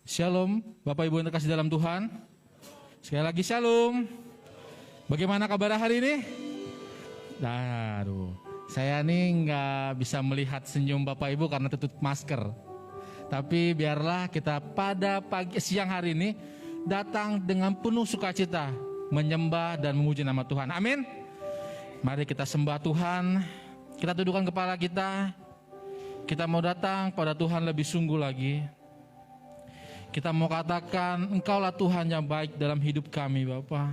Shalom, Bapak Ibu yang terkasih dalam Tuhan. Sekali lagi shalom. Bagaimana kabar hari ini? Aduh, saya nih nggak bisa melihat senyum Bapak Ibu karena tutup masker. Tapi biarlah kita pada siang hari ini datang dengan penuh sukacita, menyembah dan memuji nama Tuhan. Amin. Mari kita sembah Tuhan. Kita tundukkan kepala kita. Kita mau datang pada Tuhan lebih sungguh lagi. Kita mau katakan, Engkaulah Tuhan yang baik dalam hidup kami, Bapa.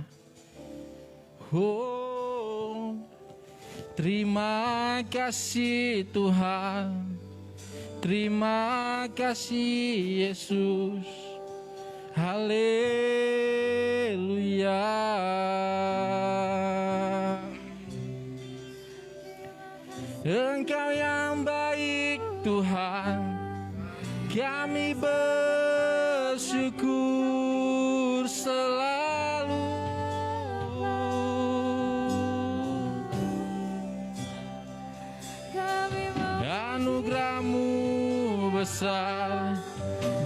Oh, terima kasih Tuhan. Terima kasih Yesus. Haleluya. Engkau yang baik Tuhan. Kami bersyukur selalu. Anugerah-Mu besar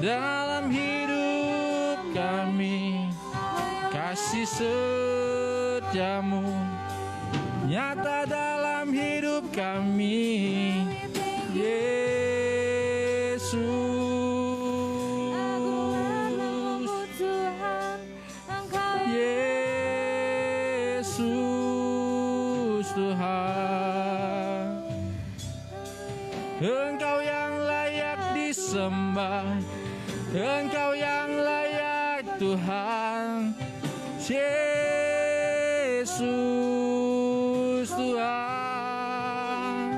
dalam hidup kami. Kasih setiamu nyata dalam hidup kami, Yesus. Tuhan, Engkau yang layak disembah, Engkau yang layak Tuhan, Yesus Tuhan.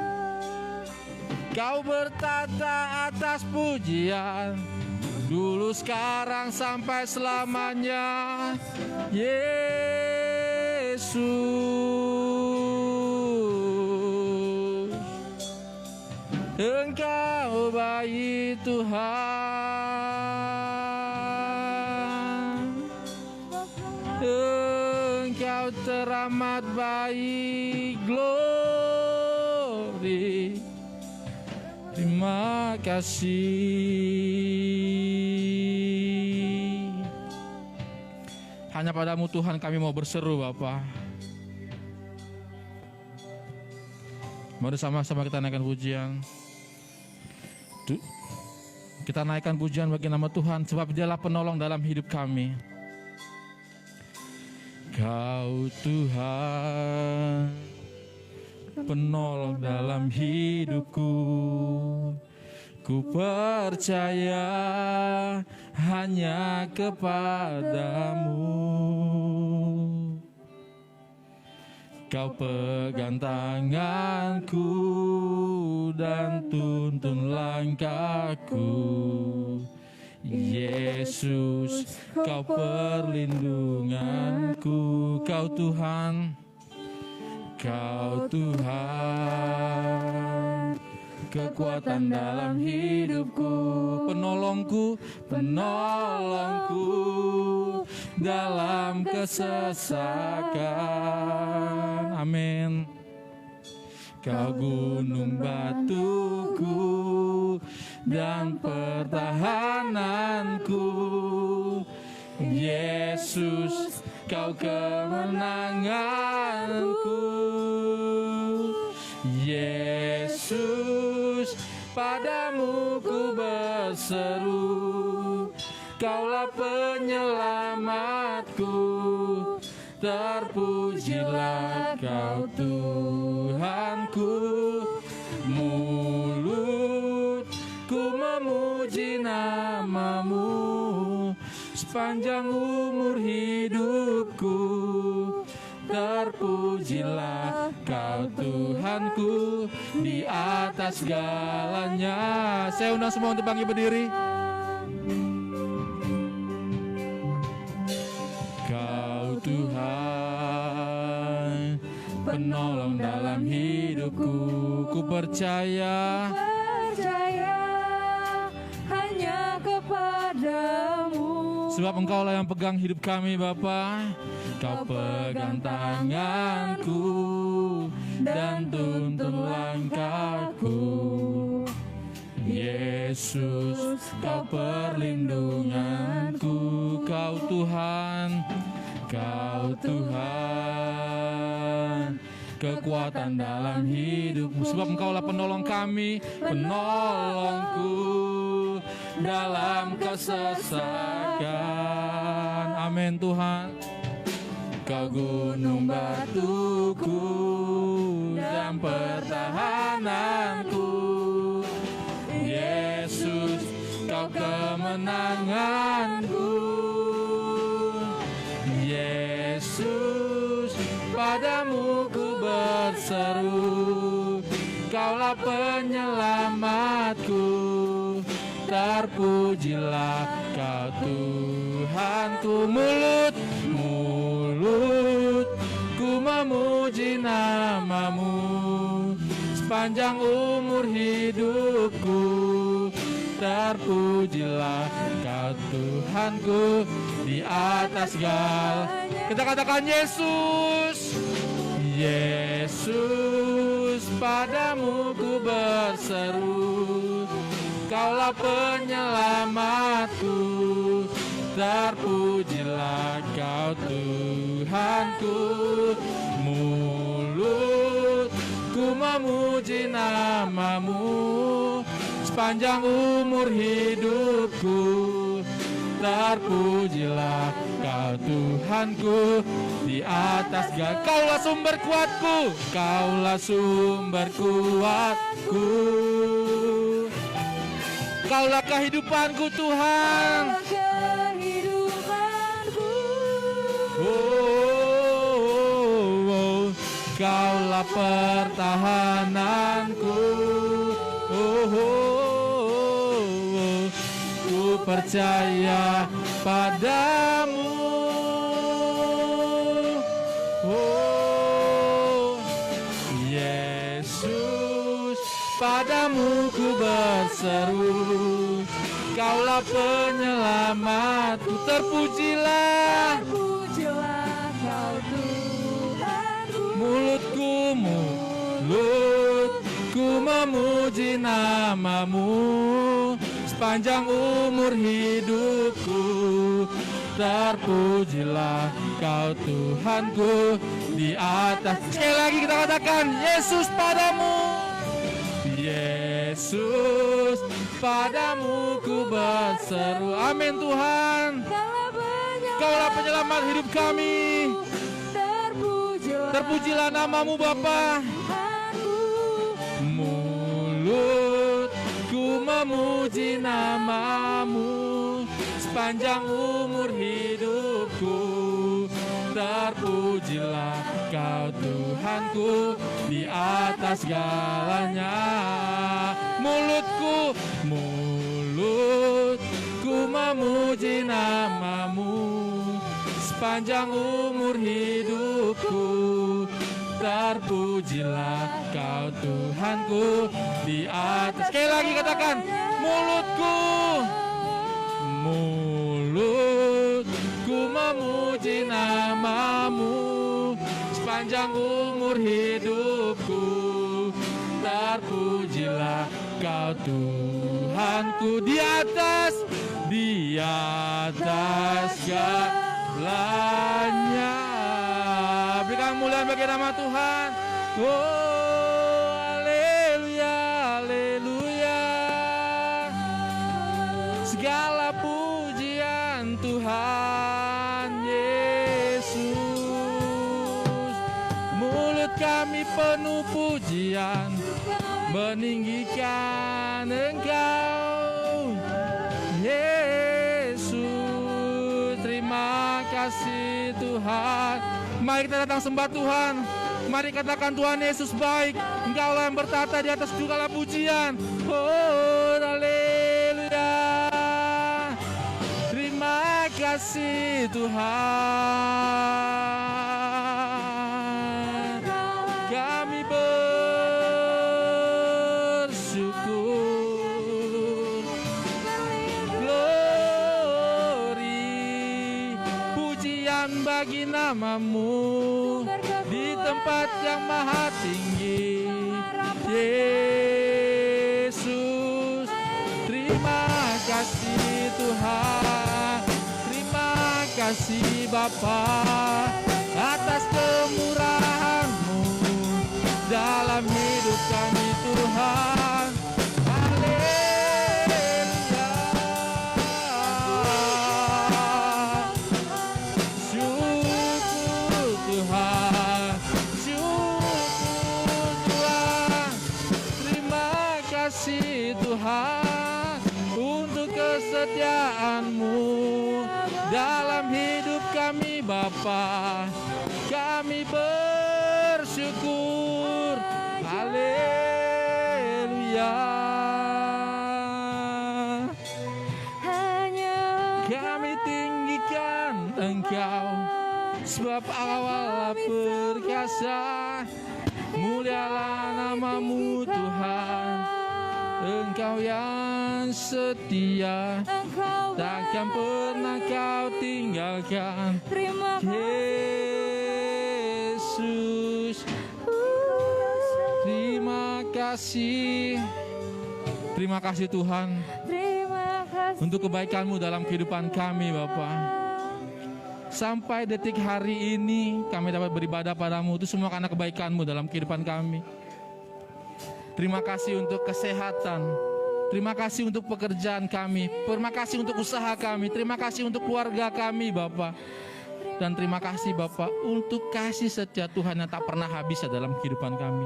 Kau bertata atas pujian, dulu sekarang sampai selamanya, Yesus. Engkau baik Tuhan, Engkau teramat baik, glory. Terima kasih. Hanya padamu Tuhan kami mau berseru, Bapa. Mari sama-sama kita naikkan pujian. Kita naikkan pujian bagi nama Tuhan, sebab Dialah penolong dalam hidup kami. Kau Tuhan, penolong dalam hidupku. Ku percaya hanya kepadamu. Kau pegang tanganku dan tuntun langkahku, Yesus, Kau perlindunganku. Kau Tuhan, Kau Tuhan, kekuatan dalam hidupku, penolongku, penolongku dalam kesesakan. Amin. Kau gunung batuku dan pertahananku, Yesus, Kau kemenanganku, Yesus, padamu ku berseru, Kaulah penyelamatku. Terpujilah Kau Tuhanku, mulutku memuji nama-Mu sepanjang umur hidupku. Terpujilah Kau Tuhanku di atas segalanya. Saya undang semua untuk bangkit berdiri. Kau Tuhan, penolong dalam hidupku. Ku percaya hanya kepadamu. Sebab Engkaulah yang pegang hidup kami, Bapa. Kau pegang tanganku dan tuntun langkahku, Yesus, Kau perlindunganku, Kau Tuhan, Kau Tuhan, kekuatan dalam hidupmu. Sebab Engkaulah penolong kami, penolongku dalam kesesakan. Amin Tuhan. Kau gunung batuku dan pertahananku, Yesus, Kau kemenanganku. Yesus, padamu ku berseru, Kaulah penyelamatku. Terpujilah Kau Tuhanku. Mulut ku memuji namamu sepanjang umur hidupku. Terpujilah Kau Tuhanku di atas segalanya. Kita katakan Yesus, Yesus, padamu ku berseru, Kaulah penyelamatku. Terpujilah Kau Tuhanku. Mulutku memuji namamu sepanjang umur hidupku. Terpujilah Kau Tuhanku di atas segala. Kaulah sumber kuatku, Kaulah sumber kuatku, Kaulah kehidupanku Tuhan. Kaulah pertahananku. Ku percaya padamu. Yesus, padamu ku berseru, Kaulah penyelamatku. Terpujilah Kau Tuhanku. Mulutku memuji namamu sepanjang umur hidupku. Terpujilah Kau Tuhanku di atas. Sekali lagi kita katakan Yesus padamu. Yesus, padamu ku berseru. Amin Tuhan. Kaulah penyelamat hidup kami. Terpujilah namamu Bapa. Mulutku memuji namamu sepanjang umur hidupku. Terpujilah Kau Tuhanku di atas segalanya. Mulutku memuji namamu sepanjang umur hidupku. Terpujilah Kau Tuhanku di atas. Sekali lagi katakan mulutku memuji namamu sepanjang umur hidupku. Terpujilah Kau Tuhanku di atas segalanya. Berikan kemuliaan bagi nama Tuhan. Oh, haleluya, haleluya. Segala pujian Tuhan Yesus. Mulut kami penuh pujian meninggikan Engkau Yesus. Terima kasih Tuhan. Mari kita datang sembah Tuhan. Mari katakan Tuhan Yesus baik. Engkaulah yang bertata di atas segala pujian. Oh, haleluya. Terima kasih Tuhan. Kami bersyukur. Glory, pujian bagi namamu di tempat yang maha tinggi. Yesus, Terima kasih Tuhan, terima kasih Bapa atas kemurahan-Mu dalam hidup kami Tuhan. Haleluya. Syukur Tuhan, syukur Tuhan. Terima kasih Tuhan untuk kesetiaan-Mu dalam hidup kami Bapa. Kami bersyukur. Haleluya. Hanya Kami tinggikan Engkau, sebab awal perkasa. Mulialah nama-Mu Tuhan, Engkau yang setia, Engkau takkan pernah Kau tinggalkan. terima Yesus, terima kasih. Terima kasih Tuhan terima kasih untuk kebaikan-Mu dalam kehidupan kami Bapa. Sampai detik hari ini kami dapat beribadah pada-Mu, itu semua karena kebaikan-Mu dalam kehidupan kami. Terima kasih untuk kesehatan, terima kasih untuk pekerjaan kami, terima kasih untuk usaha kami, terima kasih untuk keluarga kami Bapa. Dan terima kasih Bapa untuk kasih setia Tuhan yang tak pernah habis dalam kehidupan kami.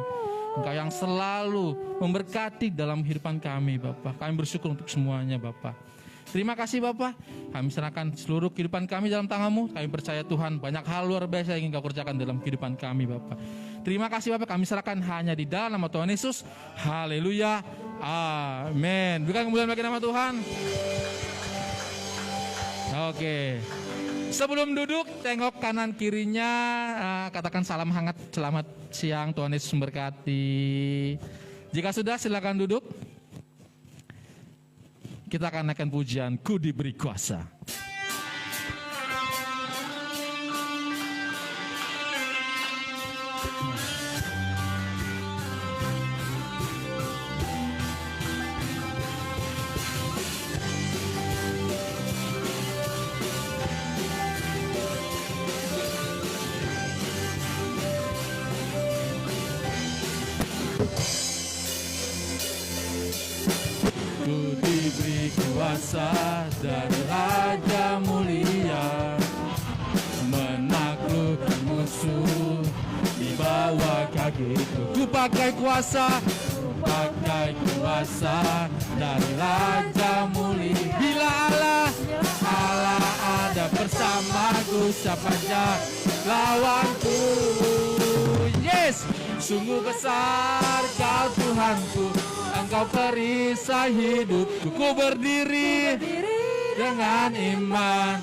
Engkau yang selalu memberkati dalam kehidupan kami Bapa. Kami bersyukur untuk semuanya Bapa. Terima kasih Bapa, kami serahkan seluruh kehidupan kami dalam tangan-Mu. Kami percaya Tuhan banyak hal luar biasa yang ingin Kau kerjakan dalam kehidupan kami Bapa. Terima kasih Bapa, kami serahkan hanya di dalam nama Tuhan Yesus. Haleluya, amin. Berikan kemuliaan bagi nama Tuhan. Oke, sebelum duduk tengok kanan kirinya, katakan salam hangat, selamat siang, Tuhan Yesus memberkati. Jika sudah silakan duduk. Kita akan naikkan pujian Ku Diberi Kuasa. Ku diberi kuasa dari Raja Mulia, menaklukkan musuh di bawah kakiku. Ku pakai kuasa, ku pakai kuasa dari Raja Mulia. Bila Allah ada bersamaku, siapa aja lawanku? Yes, sungguh besar Kau Tuhanku, Engkau perisai hidupku. Ku berdiri dengan iman,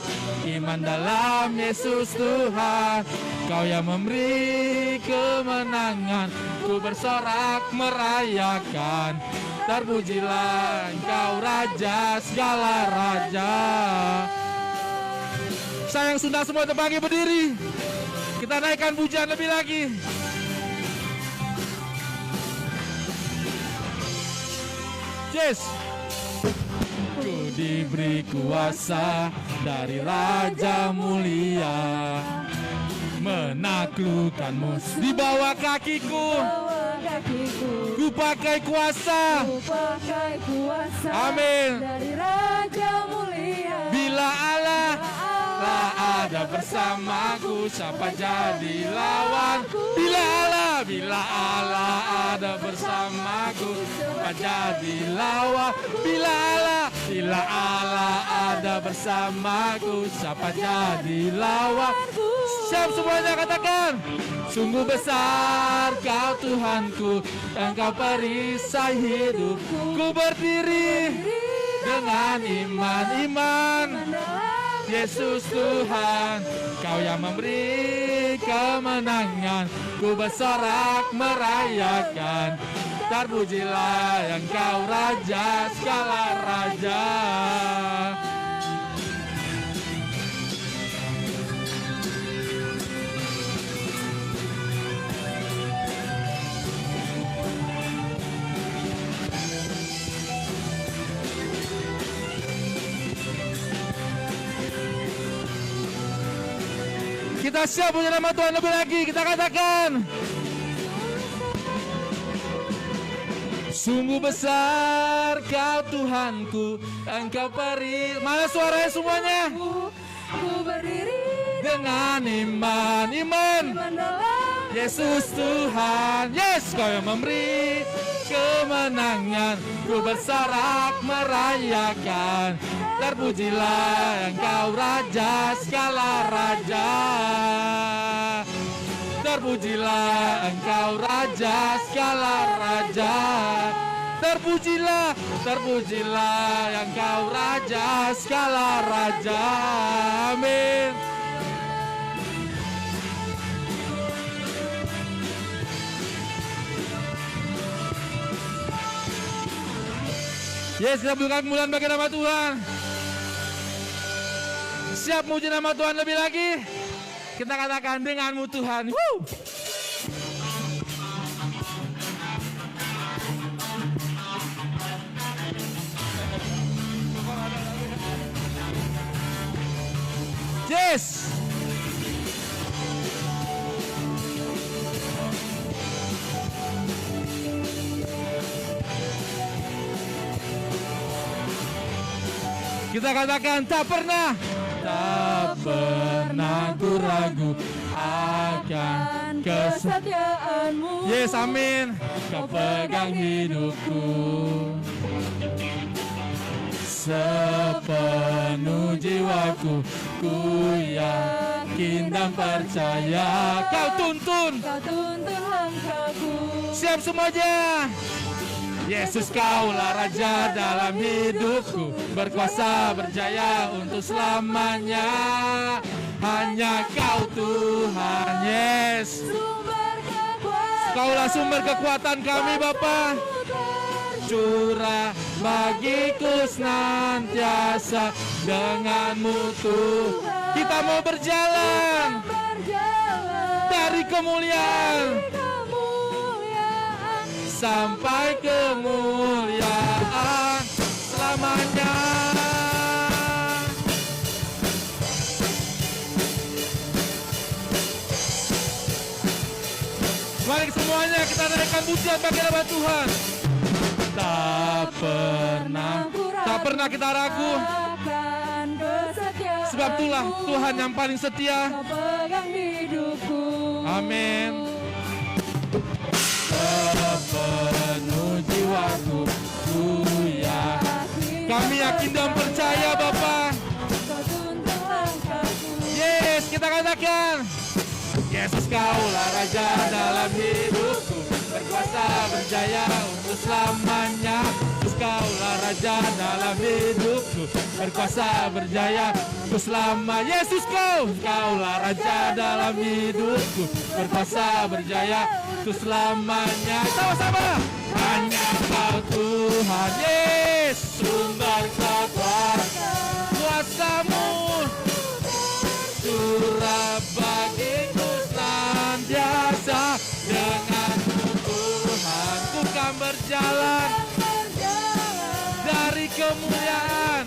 iman dalam Yesus Tuhan. Kau yang memberi kemenangan, ku bersorak merayakan. Terpujilah Engkau Raja segala raja. Sayang Sunda semua terbagi berdiri. Kita naikkan pujian lebih lagi. Yes. Ku diberi kuasa dari Raja Mulia, menaklukkan musuh di bawah kakiku. Ku pakai kuasa. Amin. dari Raja Mulia. Bila Allah ada bersamaku, siapa jadi lawanku? Bila Allah ada bersamaku, siapa jadi lawan? Bila Allah ada bersamaku, siapa jadi lawan? Siap semuanya katakan. Sungguh besar Kau Tuhanku, Engkau perisai hidupku. Ku berdiri dengan iman. Yesus Tuhan, Kau yang memberi kemenangan. Ku bersorak merayakan. Terpujilah Engkau Raja segala raja. Kita siap punya nama Tuhan lebih lagi. Kita katakan. Sungguh besar Kau Tuhanku, Engkau beri. Mana suaranya semuanya? Ku berdiri Dengan iman dalam Yesus Tuhan. Yes, Kau yang memberi kemenangan. Ku bersorak merayakan. Terpujilah Engkau Raja segala raja. Terpujilah Engkau Raja segala raja. Terpujilah, terpujilah Engkau Raja segala raja. Amin. Yes, kita berikan kemuliaan bagi nama Tuhan. Siap muji nama Tuhan lebih lagi? Kita katakan denganmu Tuhan. Woo! Yes. Kita katakan tak pernah ku ragu akan kesetiaanmu. Yes, amin. Kau pegang hidupku sepenuh jiwaku, ku yakin dan percaya. Kau tuntun langkahku. Siap semuanya. Yesus Kaulah Raja dalam hidupku, berkuasa berjaya untuk selamanya. Hanya Kau Tuhan, yes. Kaulah sumber kekuatan kami Bapa. Curah bagiku senantiasa denganmu Tuhan. Kita mau berjalan dari kemuliaan sampai kemuliaan selamanya. Mari semuanya kita naikkan pujian bagi nama Tuhan. Tak pernah kita ragu, sebab itulah Tuhan yang paling setia. Amin. Sepenuh jiwaku, ku yakin. Kami yakin dan percaya Bapa. Yes, kita katakan. Yesus Kaulah Raja dalam hidupku, berkuasa berjaya untuk selamanya. Yesus Kaulah Raja dalam hidupku, berkuasa berjaya untuk selamanya. Yesus Kaulah Raja dalam hidupku, berkuasa berjaya untuk selamanya. Sama-sama. Hanya Kau Tuhan, yes, sumber kekuatan, kuasa-Mu curah bagiku senantiasa. Denganmu Tuhan ku kan berjalan dari kemuliaan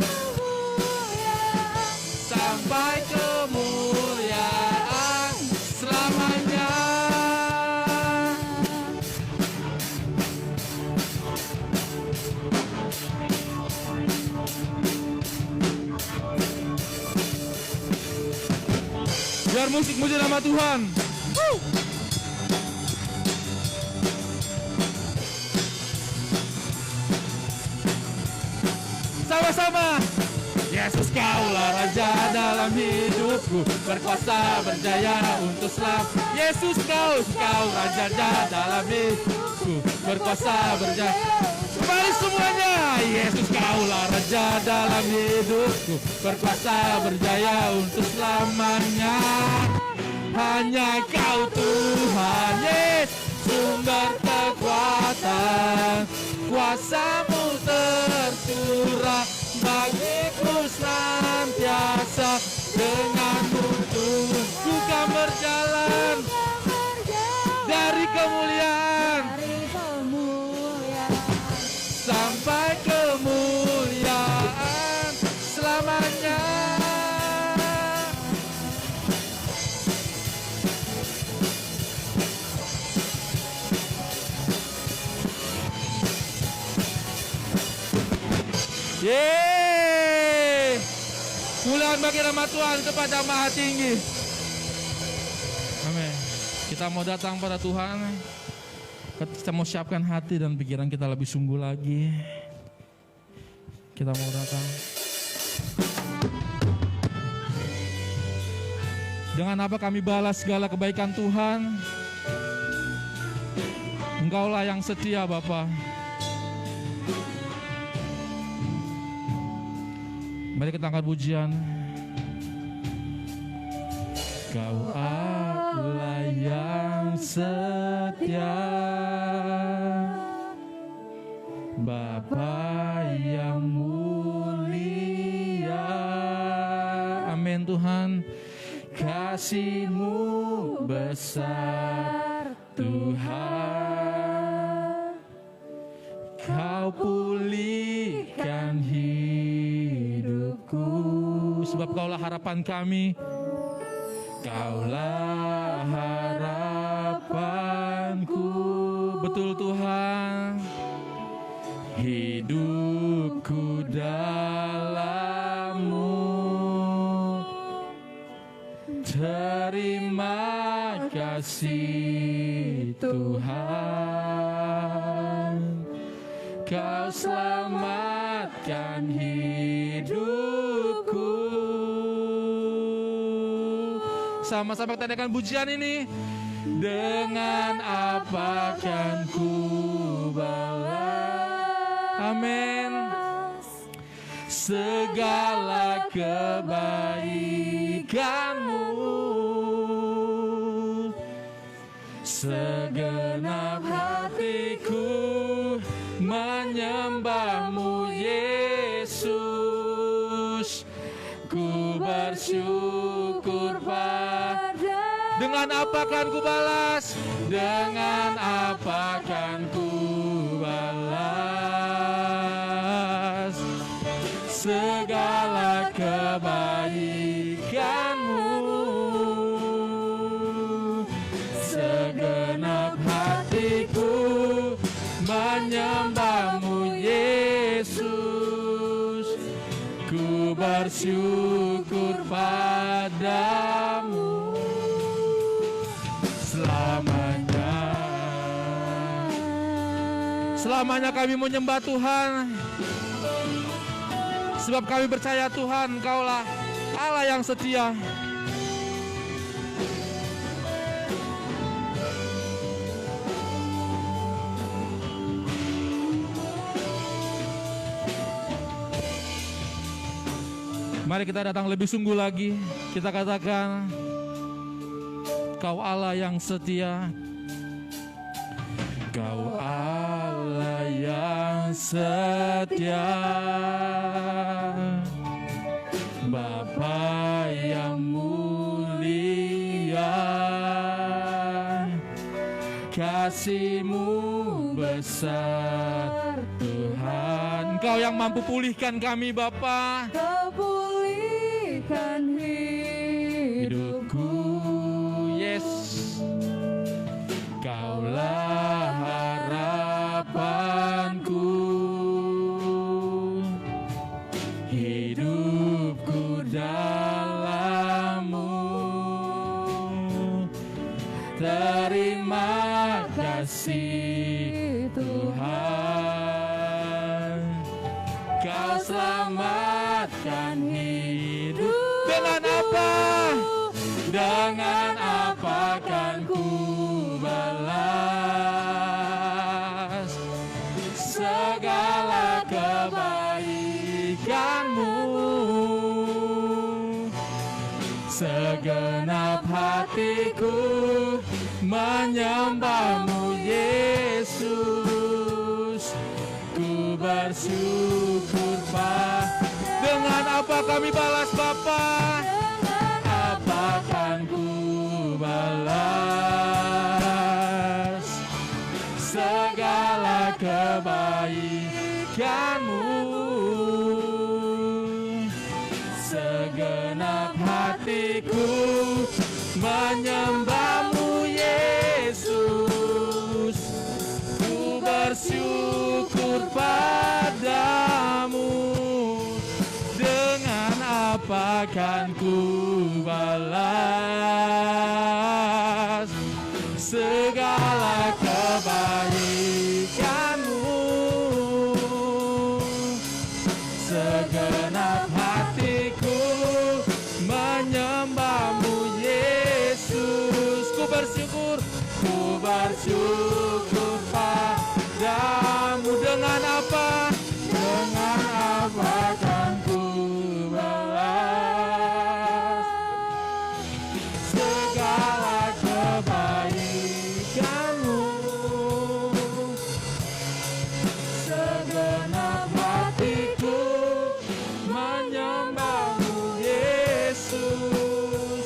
sampai kemuliaan selamanya. Biar musik muji nama Tuhan. Sama-sama. Yesus Kaulah Raja dalam hidupku, berkuasa berjaya untuk selamanya. Yesus Kau Raja dalam hidupku, berkuasa berjaya. Kembali semuanya. Yesus Kaulah Raja dalam hidupku, berkuasa berjaya untuk selamanya. Hanya Kau Tuhan, yes, sumber kekuatan, kuasa-Mu tercurah bagiku senantiasa. Denganmu Tuhan ku kan berjalan dari kemuliaan sampai kemuliaan selamanya. Yeay. Pulang bagi nama Tuhan kepada Maha Tinggi. Amin. Kita mau datang pada Tuhan. Kita mau siapkan hati dan pikiran kita lebih sungguh lagi. Kita mau datang. Dengan apa kami balas segala kebaikan Tuhan? Engkaulah yang setia Bapa. Mari kita angkat pujian. Kau Allah yang setia, Bapa yang mulia. Amin Tuhan. Kasih-Mu besar Tuhan, Kau pulihkan hidupku. Sebab Kaulah harapan kami, Kaulah harapanku. Betul Tuhan. Hidupku dalam-Mu. Terima kasih Tuhan, Kau selamatkan hidupku. Sama-sama kita adakan pujian ini. Dengan apa kan ku balas, amin, segala kebaikan-Mu. Segenap hatiku menyembah-Mu Yesus. Ku bersyukur pada. Dengan apa kan ku balas? Dengan apa kan ku balas segala kebaikan-Mu. Segenap hatiku menyembah-Mu Yesus. Ku bersyukur padamu selamanya. Selamanya kami menyembah Tuhan, sebab kami percaya Tuhan, Kaulah Allah yang setia. Mari kita datang lebih sungguh lagi. Kita katakan, Kau Allah yang setia. Kau Allah yang setia, Bapa yang mulia. Kasih-Mu besar Tuhan. Engkau yang mampu pulihkan kami Bapa. Kau pulihkan hidupku. Yes. Kaulah harapanku. Hidupku dalam-Mu. Terima kasih Tuhan, Kau selamatkan hidup. Dengan apa? Dengan apa kan ku balas segala kebaikan-Mu. Segenap hatiku menyembah-Mu Yesus. Ku bersyukur dengan apa kami balas Bapa? Apa kan ku balas segala kebaikan-Mu. Segenap hatiku menyembah-Mu Yesus. Ku bersyukur padamu akan ku balas segala kebaikanmu. Segenap hatiku menyembahmu Yesus. Ku bersyukur padamu. Dengan apa? Dengan apa kan ku balas segala kebaikanmu. Segenap hatiku menyembahmu Yesus.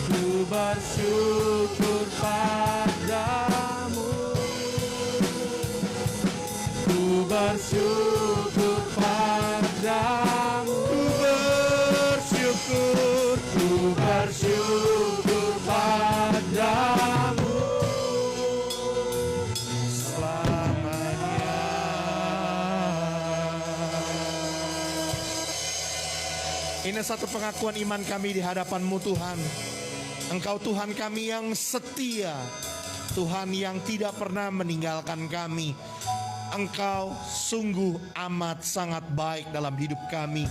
Ku bersyukur padamu. Ku bersyukur padamu. Ku bersyukur padamu selamanya. Ini satu pengakuan iman kami di hadapan-Mu Tuhan. Engkau Tuhan kami yang setia, Tuhan yang tidak pernah meninggalkan kami. Engkau sungguh amat sangat baik dalam hidup kami.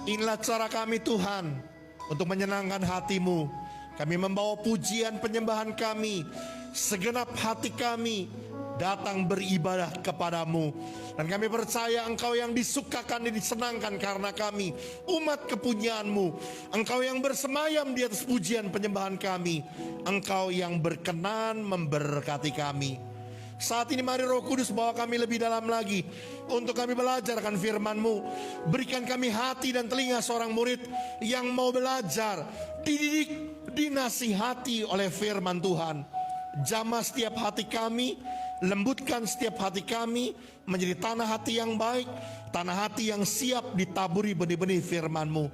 Inilah cara kami Tuhan untuk menyenangkan hati-Mu. Kami membawa pujian penyembahan kami, segenap hati kami datang beribadah kepadamu. Dan kami percaya Engkau yang disukakan dan disenangkan karena kami umat kepunyaan-Mu. Engkau yang bersemayam di atas pujian penyembahan kami. Engkau yang berkenan memberkati kami. Saat ini mari Roh Kudus bawa kami lebih dalam lagi untuk kami belajar akan firman-Mu. Berikan kami hati dan telinga seorang murid yang mau belajar, dididik, dinasihati oleh firman Tuhan. Jamah setiap hati kami, lembutkan setiap hati kami menjadi tanah hati yang baik, tanah hati yang siap ditaburi benih-benih firman-Mu.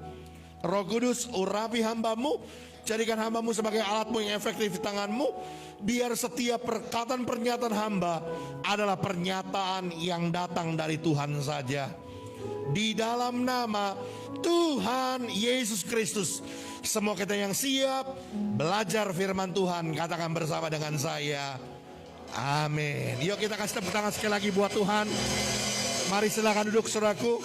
Roh Kudus, urapi hamba-Mu, jadikan hamba-Mu sebagai alat-Mu yang efektif di tangan-Mu. Biar setiap perkataan pernyataan hamba adalah pernyataan yang datang dari Tuhan saja. Di dalam nama Tuhan Yesus Kristus, semua kita yang siap belajar firman Tuhan, katakan bersama dengan saya, amin. Yuk kita kasih tepuk tangan sekali lagi buat Tuhan. Mari silakan duduk saudaraku.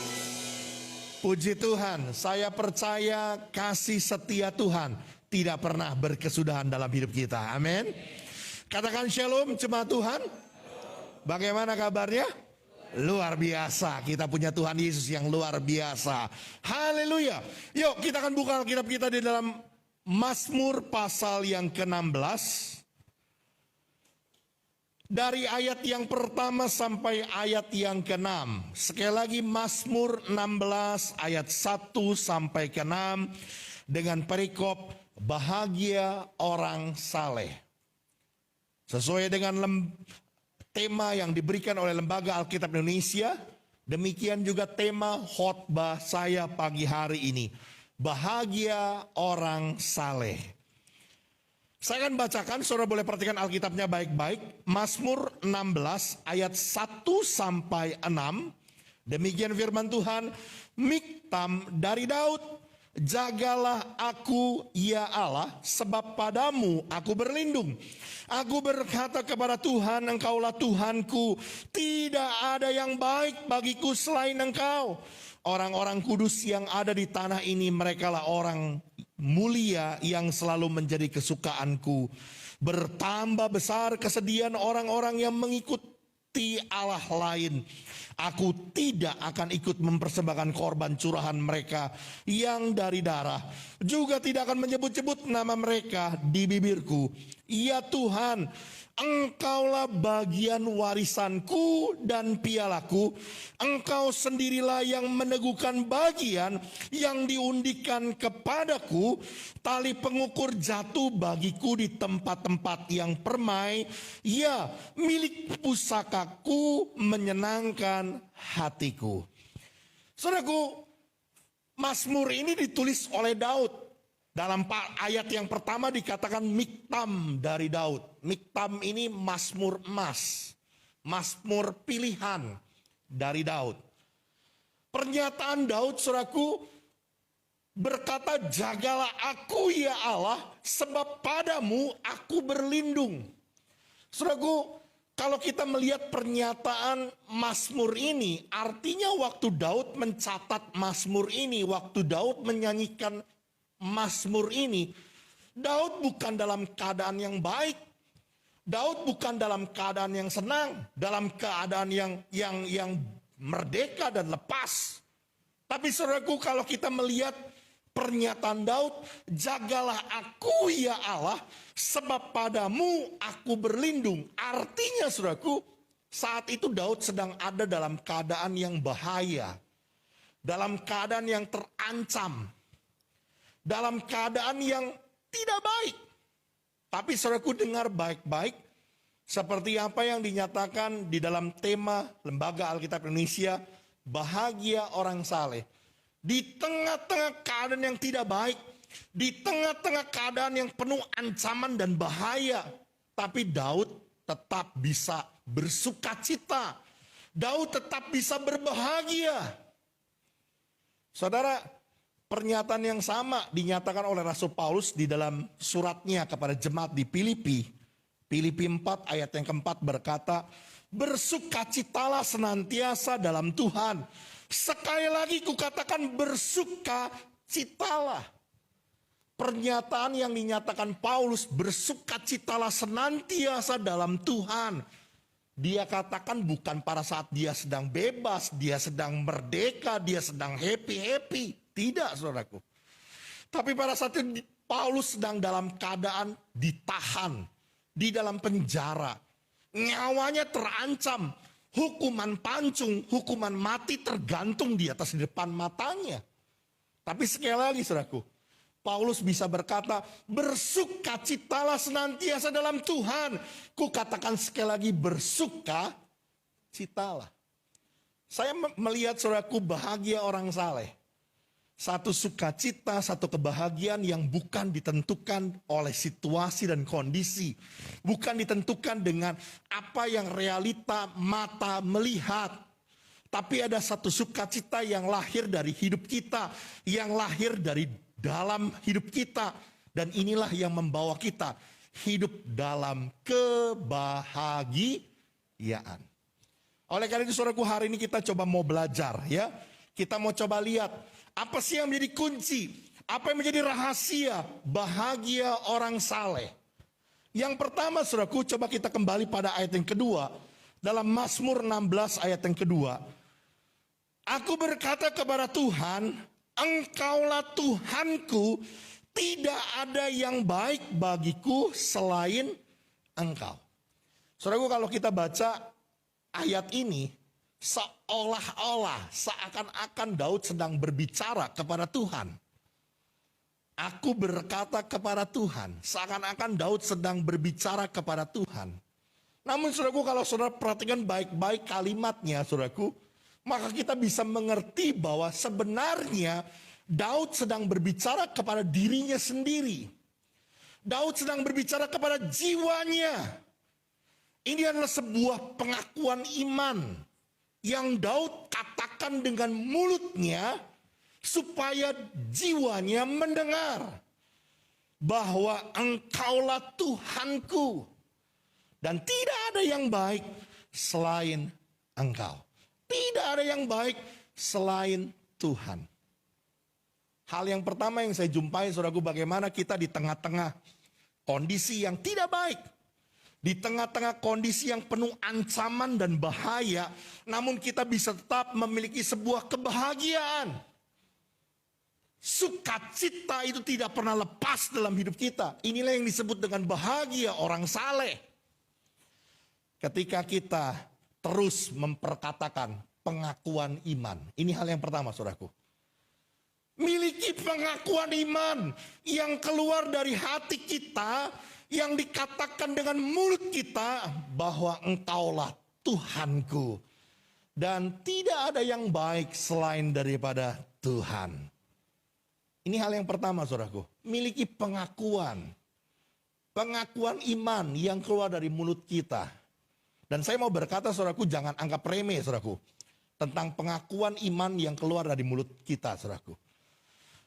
Puji Tuhan, saya percaya kasih setia Tuhan tidak pernah berkesudahan dalam hidup kita. Amin. Katakan shalom jemaat Tuhan. Bagaimana kabarnya? Luar biasa. Kita punya Tuhan Yesus yang luar biasa. Haleluya. Yuk kita akan buka Alkitab kita di dalam Mazmur pasal yang ke-16. Dari ayat yang pertama sampai ayat yang ke-6. Sekali lagi Mazmur 16 ayat 1 sampai ke-6 dengan perikop bahagia orang saleh. Sesuai dengan tema yang diberikan oleh Lembaga Alkitab Indonesia, demikian juga tema khotbah saya pagi hari ini. Bahagia orang saleh. Saya akan bacakan, saudara boleh perhatikan Alkitabnya baik-baik. Mazmur 16 ayat 1 sampai 6. Demikian firman Tuhan, Miktam dari Daud. Jagalah aku ya Allah, sebab padamu aku berlindung. Aku berkata kepada Tuhan, Engkaulah Tuhanku, tidak ada yang baik bagiku selain Engkau. Orang-orang kudus yang ada di tanah ini, merekalah orang mulia yang selalu menjadi kesukaanku. Bertambah besar kesedihan orang-orang yang mengikuti Allah lain. Aku tidak akan ikut mempersembahkan korban curahan mereka yang dari darah. Juga tidak akan menyebut-nyebut nama mereka di bibirku. Ya Tuhan, Engkaulah bagian warisanku dan pialaku. Engkau sendirilah yang meneguhkan bagian yang diundikan kepadaku. Tali pengukur jatuh bagiku di tempat-tempat yang permai. Ya, milik pusakaku menyenangkan hatiku. Saudaraku, Mazmur ini ditulis oleh Daud. Dalam ayat yang pertama dikatakan Miktam dari Daud. Miktam ini Mazmur emas, Mazmur pilihan dari Daud. Pernyataan Daud, saudaraku, berkata, jagalah aku ya Allah, sebab padamu aku berlindung. Saudaraku, kalau kita melihat pernyataan Mazmur ini, artinya waktu Daud mencatat Mazmur ini, waktu Daud menyanyikan Mazmur ini, Daud bukan dalam keadaan yang baik. Daud bukan dalam keadaan yang senang, dalam keadaan yang merdeka dan lepas. Tapi saudaraku, kalau kita melihat pernyataan Daud, jagalah aku ya Allah, sebab padamu aku berlindung. Artinya saudaraku, saat itu Daud sedang ada dalam keadaan yang bahaya, dalam keadaan yang terancam, dalam keadaan yang tidak baik. Tapi saudaraku, dengar baik-baik, seperti apa yang dinyatakan di dalam tema Lembaga Alkitab Indonesia, bahagia orang saleh. Di tengah-tengah keadaan yang tidak baik, di tengah-tengah keadaan yang penuh ancaman dan bahaya, tapi Daud tetap bisa bersukacita. Daud tetap bisa berbahagia. Saudara, pernyataan yang sama dinyatakan oleh Rasul Paulus di dalam suratnya kepada jemaat di Filipi. Filipi 4 ayat yang keempat berkata, bersukacitalah senantiasa dalam Tuhan. Sekali lagi kukatakan, bersukacitalah. Pernyataan yang dinyatakan Paulus, bersukacitalah senantiasa dalam Tuhan. Dia katakan bukan pada saat dia sedang bebas, dia sedang merdeka, dia sedang happy-happy. Tidak, saudaraku. Tapi pada saat itu Paulus sedang dalam keadaan ditahan, di dalam penjara. Nyawanya terancam. Hukuman pancung, hukuman mati tergantung di atas depan matanya. Tapi sekali lagi saudaraku, Paulus bisa berkata, bersukacitalah senantiasa dalam Tuhan. Kukatakan sekali lagi, bersukacitalah. Saya melihat saudaraku, bahagia orang saleh. Satu sukacita, satu kebahagiaan yang bukan ditentukan oleh situasi dan kondisi. Bukan ditentukan dengan apa yang realita mata melihat. Tapi ada satu sukacita yang lahir dari hidup kita. Yang lahir dari dalam hidup kita. Dan inilah yang membawa kita hidup dalam kebahagiaan. Oleh karena itu saudaraku, hari ini kita coba mau belajar ya. Kita mau coba lihat. Apa sih yang menjadi kunci? Apa yang menjadi rahasia bahagia orang saleh? Yang pertama saudaraku, coba kita kembali pada ayat yang kedua. Dalam Mazmur 16 ayat yang kedua. Aku berkata kepada Tuhan, Engkaulah Tuhanku, tidak ada yang baik bagiku selain Engkau. Saudaraku, kalau kita baca ayat ini, seolah-olah seakan-akan Daud sedang berbicara kepada Tuhan. Aku berkata kepada Tuhan, seakan-akan Daud sedang berbicara kepada Tuhan. Namun saudaraku, kalau saudara perhatikan baik-baik kalimatnya saudaraku, maka kita bisa mengerti bahwa sebenarnya Daud sedang berbicara kepada dirinya sendiri. Daud sedang berbicara kepada jiwanya. Ini adalah sebuah pengakuan iman yang Daud katakan dengan mulutnya supaya jiwanya mendengar bahwa Engkaulah Tuhanku dan tidak ada yang baik selain Engkau. Tidak ada yang baik selain Tuhan. Hal yang pertama yang saya jumpai saudaraku, bagaimana kita di tengah-tengah kondisi yang tidak baik. Di tengah-tengah kondisi yang penuh ancaman dan bahaya, namun kita bisa tetap memiliki sebuah kebahagiaan. Sukacita itu tidak pernah lepas dalam hidup kita. Inilah yang disebut dengan bahagia orang saleh. Ketika kita terus memperkatakan pengakuan iman. Ini hal yang pertama saudaraku. Miliki pengakuan iman yang keluar dari hati kita, yang dikatakan dengan mulut kita bahwa Engkaulah Tuhanku. Dan tidak ada yang baik selain daripada Tuhan. Ini hal yang pertama saudaraku. Miliki pengakuan. Pengakuan iman yang keluar dari mulut kita. Dan saya mau berkata saudaraku, jangan anggap remeh saudaraku. Tentang pengakuan iman yang keluar dari mulut kita saudaraku.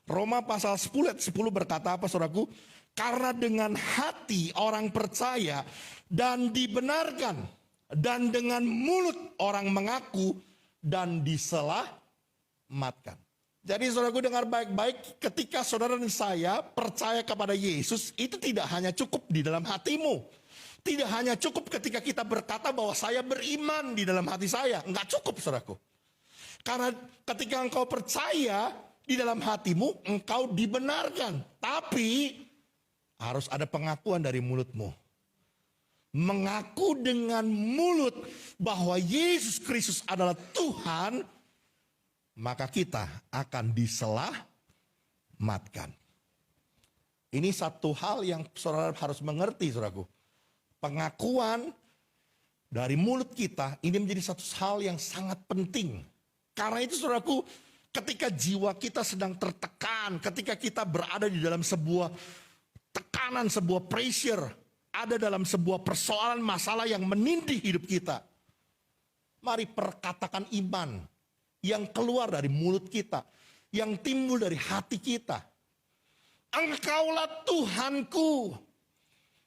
Roma pasal 10 ayat 10 berkata apa saudaraku? Karena dengan hati orang percaya dan dibenarkan, dan dengan mulut orang mengaku dan diselamatkan. Jadi saudaraku dengar baik-baik, ketika saudara dan saya percaya kepada Yesus, itu tidak hanya cukup di dalam hatimu. Tidak hanya cukup ketika kita berkata bahwa saya beriman di dalam hati saya. Enggak cukup saudaraku. Karena ketika engkau percaya di dalam hatimu, engkau dibenarkan. Tapi harus ada pengakuan dari mulutmu. Mengaku dengan mulut bahwa Yesus Kristus adalah Tuhan, maka kita akan diselamatkan. Ini satu hal yang saudara harus mengerti, saudaraku. Pengakuan dari mulut kita ini menjadi satu hal yang sangat penting. Karena itu saudaraku, ketika jiwa kita sedang tertekan, ketika kita berada di dalam sebuah tekanan, sebuah pressure, ada dalam sebuah persoalan masalah yang menindih hidup kita, mari perkatakan iman yang keluar dari mulut kita, yang timbul dari hati kita. Engkaulah Tuhanku,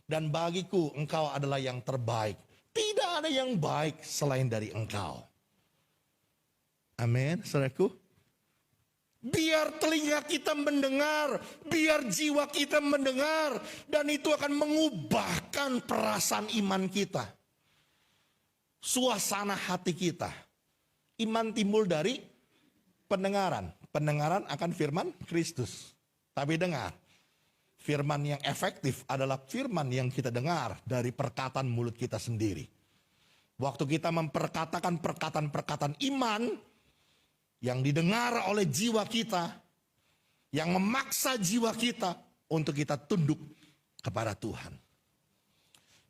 dan bagiku engkau adalah yang terbaik. Tidak ada yang baik selain dari engkau. Amin, saudaraku. Biar telinga kita mendengar, biar jiwa kita mendengar, dan itu akan mengubahkan perasaan iman kita, suasana hati kita. Iman timbul dari pendengaran. Pendengaran akan firman Kristus. Tapi dengar, firman yang efektif adalah firman yang kita dengar dari perkataan mulut kita sendiri. Waktu kita memperkatakan perkataan-perkataan iman yang didengar oleh jiwa kita, yang memaksa jiwa kita untuk kita tunduk kepada Tuhan.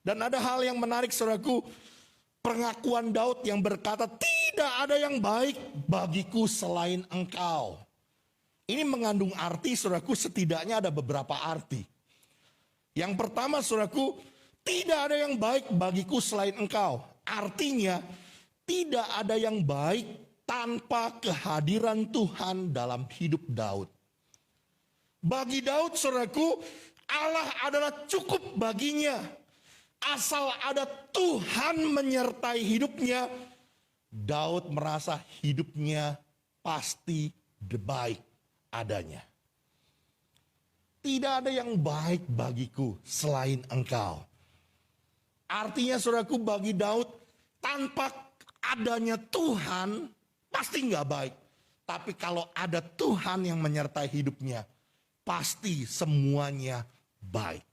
Dan ada hal yang menarik saudaraku, pengakuan Daud yang berkata, tidak ada yang baik bagiku selain engkau. Ini mengandung arti saudaraku, setidaknya ada beberapa arti. Yang pertama saudaraku, tidak ada yang baik bagiku selain engkau. Artinya, tidak ada yang baik tanpa kehadiran Tuhan dalam hidup Daud. Bagi Daud, saudaraku, Allah adalah cukup baginya. Asal ada Tuhan menyertai hidupnya, Daud merasa hidupnya pasti baik adanya. Tidak ada yang baik bagiku selain engkau. Artinya, saudaraku, bagi Daud, tanpa adanya Tuhan, pasti nggak baik. Tapi kalau ada Tuhan yang menyertai hidupnya, pasti semuanya baik.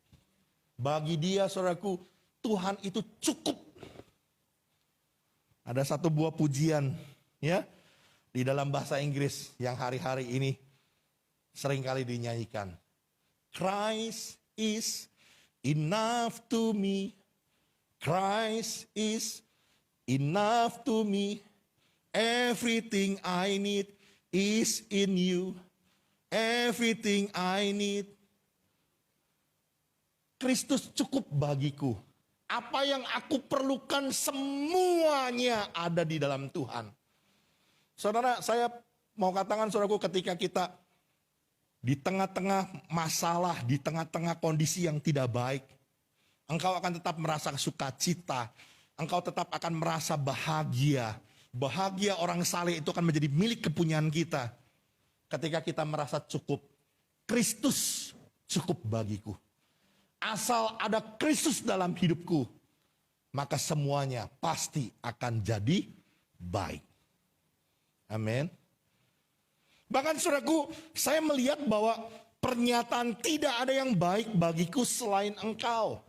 Bagi dia, saudaraku, Tuhan itu cukup. Ada satu buah pujian ya di dalam bahasa Inggris yang hari-hari ini seringkali dinyanyikan. Christ is enough to me. Christ is enough to me. Everything I need is in you. Everything I need. Kristus cukup bagiku. Apa yang aku perlukan semuanya ada di dalam Tuhan. Saudara, saya mau katakan saudaraku, ketika kita di tengah-tengah masalah, di tengah-tengah kondisi yang tidak baik, engkau akan tetap merasa sukacita. Engkau tetap akan merasa bahagia. Bahagia orang saleh itu akan menjadi milik kepunyaan kita. Ketika kita merasa cukup. Kristus cukup bagiku. Asal ada Kristus dalam hidupku, maka semuanya pasti akan jadi baik. Amin. Bahkan saudaraku, saya melihat bahwa pernyataan tidak ada yang baik bagiku selain engkau.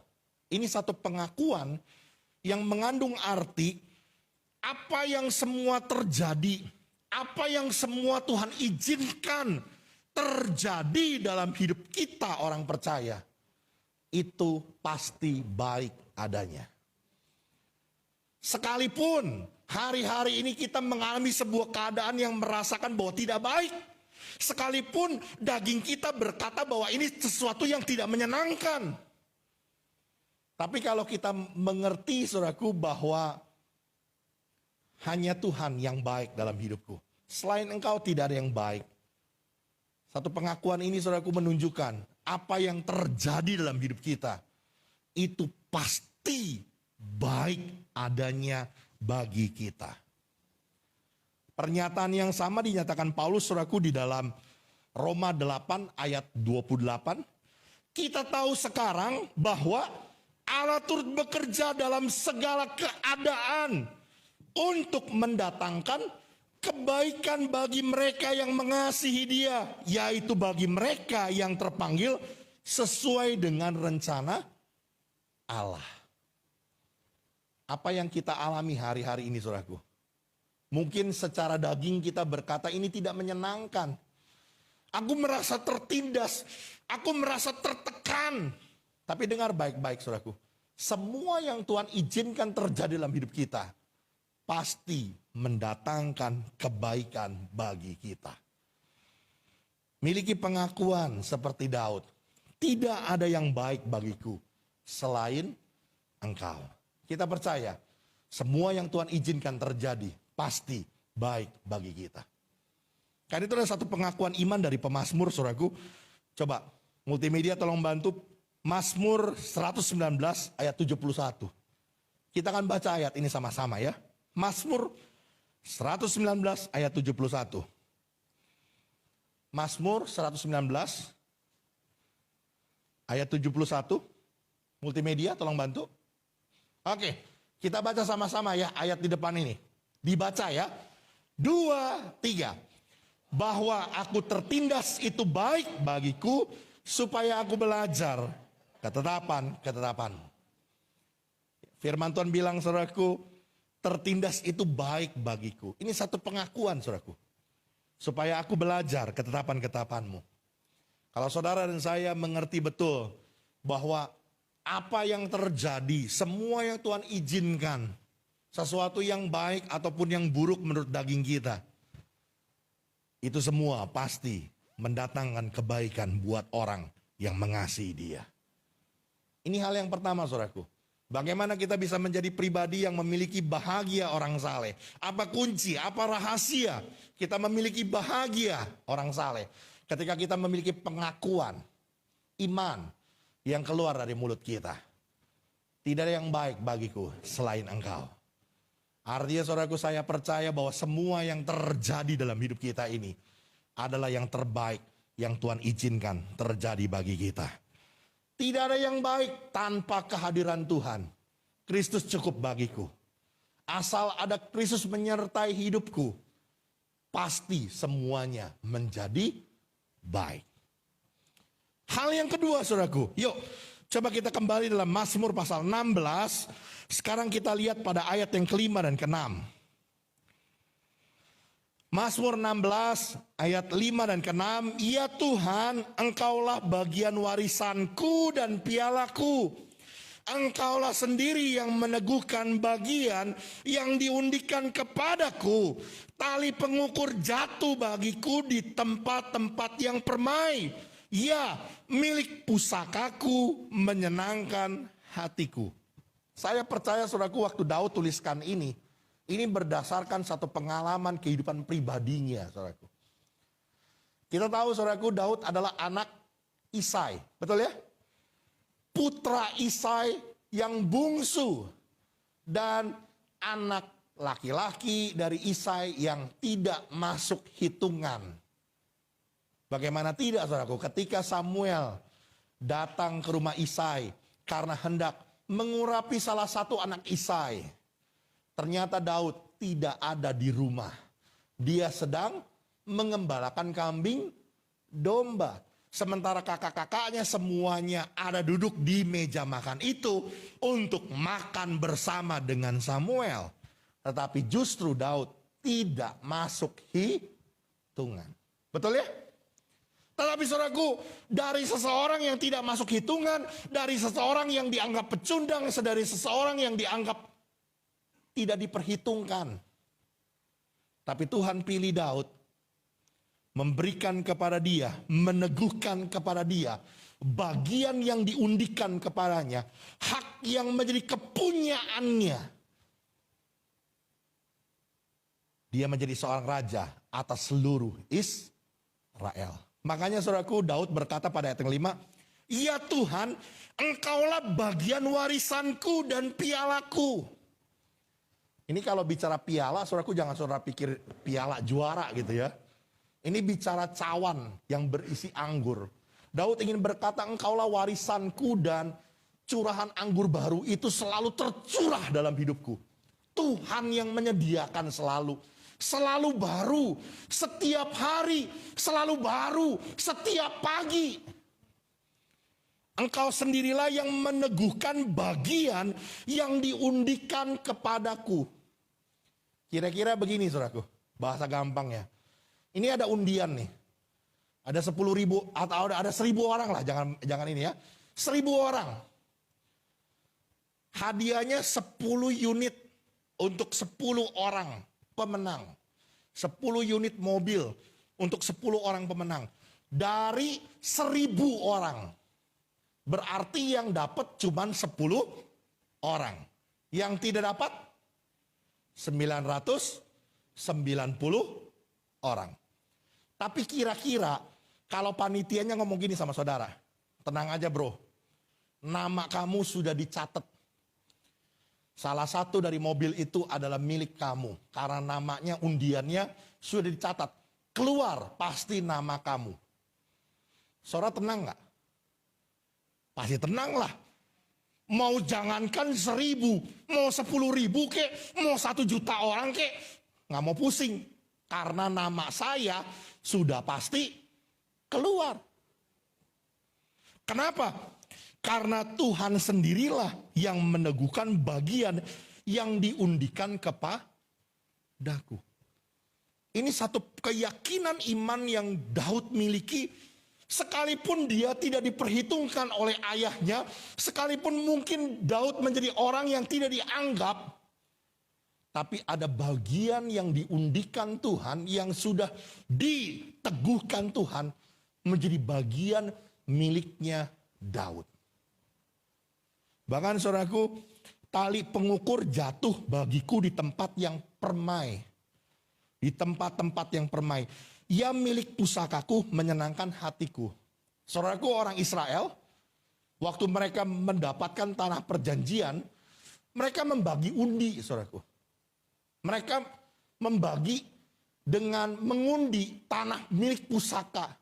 Ini satu pengakuan yang mengandung arti apa yang semua terjadi, apa yang semua Tuhan izinkan terjadi dalam hidup kita orang percaya, itu pasti baik adanya. Sekalipun hari-hari ini kita mengalami sebuah keadaan yang merasakan bahwa tidak baik, sekalipun daging kita berkata bahwa ini sesuatu yang tidak menyenangkan, tapi kalau kita mengerti saudaraku bahwa hanya Tuhan yang baik dalam hidupku. Selain engkau tidak ada yang baik. Satu pengakuan ini saudaraku menunjukkan apa yang terjadi dalam hidup kita. Itu pasti baik adanya bagi kita. Pernyataan yang sama dinyatakan Paulus saudaraku di dalam Roma 8 ayat 28. Kita tahu sekarang bahwa Allah turut bekerja dalam segala keadaan untuk mendatangkan kebaikan bagi mereka yang mengasihi Dia, yaitu bagi mereka yang terpanggil sesuai dengan rencana Allah. Apa yang kita alami hari-hari ini saudaraku? Mungkin secara daging kita berkata ini tidak menyenangkan. Aku merasa tertindas, aku merasa tertekan. Tapi dengar baik-baik saudaraku. Semua yang Tuhan izinkan terjadi dalam hidup kita pasti mendatangkan kebaikan bagi kita. Miliki pengakuan seperti Daud. Tidak ada yang baik bagiku selain Engkau. Kita percaya semua yang Tuhan izinkan terjadi pasti baik bagi kita. Karena itu ada satu pengakuan iman dari pemazmur saudaraku. Coba multimedia tolong bantu Mazmur 119 ayat 71. Kita akan baca ayat ini sama-sama ya. Mazmur 119 ayat 71. Mazmur 119 ayat 71. Multimedia tolong bantu. Oke, kita baca sama-sama ya ayat di depan ini. Dibaca ya. 2, 3. Bahwa aku tertindas itu baik bagiku supaya aku belajar ketetapan. Firman Tuhan bilang saudaraku, tertindas itu baik bagiku. Ini satu pengakuan saudaraku. Supaya aku belajar ketetapan-ketetapanmu. Kalau saudara dan saya mengerti betul bahwa apa yang terjadi, semua yang Tuhan izinkan, sesuatu yang baik ataupun yang buruk menurut daging kita, itu semua pasti mendatangkan kebaikan buat orang yang mengasihi Dia. Ini hal yang pertama saudaraku. Bagaimana kita bisa menjadi pribadi yang memiliki bahagia orang saleh? Apa kunci, apa rahasia kita memiliki bahagia orang saleh? Ketika kita memiliki pengakuan, iman yang keluar dari mulut kita. Tidak ada yang baik bagiku selain Engkau. Artinya saudaraku, saya percaya bahwa semua yang terjadi dalam hidup kita ini adalah yang terbaik yang Tuhan izinkan terjadi bagi kita. Tidak ada yang baik tanpa kehadiran Tuhan. Kristus cukup bagiku. Asal ada Kristus menyertai hidupku, pasti semuanya menjadi baik. Hal yang kedua saudaraku, yuk coba kita kembali dalam Mazmur pasal 16. Sekarang kita lihat pada ayat yang kelima dan keenam. Mazmur 16 ayat 5 dan keenam. Ya Tuhan, Engkaulah bagian warisanku dan pialaku. Engkaulah sendiri yang meneguhkan bagian yang diundikan kepadaku. Tali pengukur jatuh bagiku di tempat-tempat yang permai. Ya, milik pusakaku menyenangkan hatiku. Saya percaya saudaraku, waktu Daud tuliskan ini berdasarkan satu pengalaman kehidupan pribadinya saudaraku. Kita tahu saudaraku, Daud adalah anak Isai, betul ya? Putra Isai yang bungsu dan anak laki-laki dari Isai yang tidak masuk hitungan. Bagaimana tidak saudaraku, ketika Samuel datang ke rumah Isai karena hendak mengurapi salah satu anak Isai. Ternyata Daud tidak ada di rumah. Dia sedang mengembalakan kambing domba. Sementara kakak-kakaknya semuanya ada duduk di meja makan itu untuk makan bersama dengan Samuel. Tetapi justru Daud tidak masuk hitungan. Betul ya? Tetapi saudaraku, dari seseorang yang tidak masuk hitungan, dari seseorang yang dianggap pecundang, dari seseorang yang dianggap tidak diperhitungkan. Tapi Tuhan pilih Daud, memberikan kepada dia, meneguhkan kepada dia, bagian yang diundikan kepadanya, hak yang menjadi kepunyaannya. Dia menjadi seorang raja atas seluruh Israel. Makanya saudaraku, Daud berkata pada ayat yang 5, "Ya Tuhan, Engkaulah bagian warisanku dan pialaku." Ini kalau bicara piala, saudaraku jangan saudara pikir piala juara gitu ya. Ini bicara cawan yang berisi anggur. Daud ingin berkata, Engkaulah warisanku dan curahan anggur baru itu selalu tercurah dalam hidupku. Tuhan yang menyediakan selalu. Selalu baru, setiap hari, selalu baru, setiap pagi. Engkau sendirilah yang meneguhkan bagian yang diundikan kepadaku. Kira-kira begini saudaraku, bahasa gampangnya. Ini ada undian nih. Ada 10.000 atau ada 1.000 orang lah, jangan ini ya. 1.000 orang. Hadiahnya 10 unit untuk 10 orang pemenang. 10 unit mobil untuk 10 orang pemenang. Dari 1.000 orang. Berarti yang dapat cuma 10 orang. Yang tidak dapat 990 orang. Tapi kira-kira kalau panitianya ngomong gini sama saudara. Tenang aja bro. Nama kamu sudah dicatat. Salah satu dari mobil itu adalah milik kamu. Karena namanya, undiannya sudah dicatat. Keluar pasti nama kamu. Saudara tenang gak? Pasti tenang lah. Mau jangankan 1.000, mau 10.000 kek, mau 1 juta orang kek. Gak mau pusing. Karena nama saya sudah pasti keluar. Kenapa? Karena Tuhan sendirilah yang meneguhkan bagian yang diundikan kepadaku. Ini satu keyakinan iman yang Daud miliki. Sekalipun dia tidak diperhitungkan oleh ayahnya. Sekalipun mungkin Daud menjadi orang yang tidak dianggap. Tapi ada bagian yang diundikan Tuhan, yang sudah diteguhkan Tuhan, menjadi bagian miliknya Daud. Bahkan saudaraku, tali pengukur jatuh bagiku di tempat yang permai. Di tempat-tempat yang permai. Ya milik pusakaku menyenangkan hatiku. Saudaraku, orang Israel, waktu mereka mendapatkan tanah perjanjian, mereka membagi undi, saudaraku. Mereka membagi dengan mengundi tanah milik pusaka.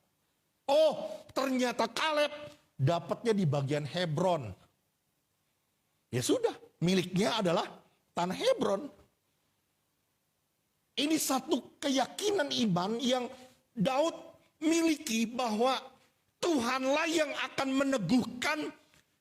Oh, ternyata Kaleb dapatnya di bagian Hebron. Ya sudah, miliknya adalah tanah Hebron. Ini satu keyakinan iman yang Daud miliki, bahwa Tuhanlah yang akan meneguhkan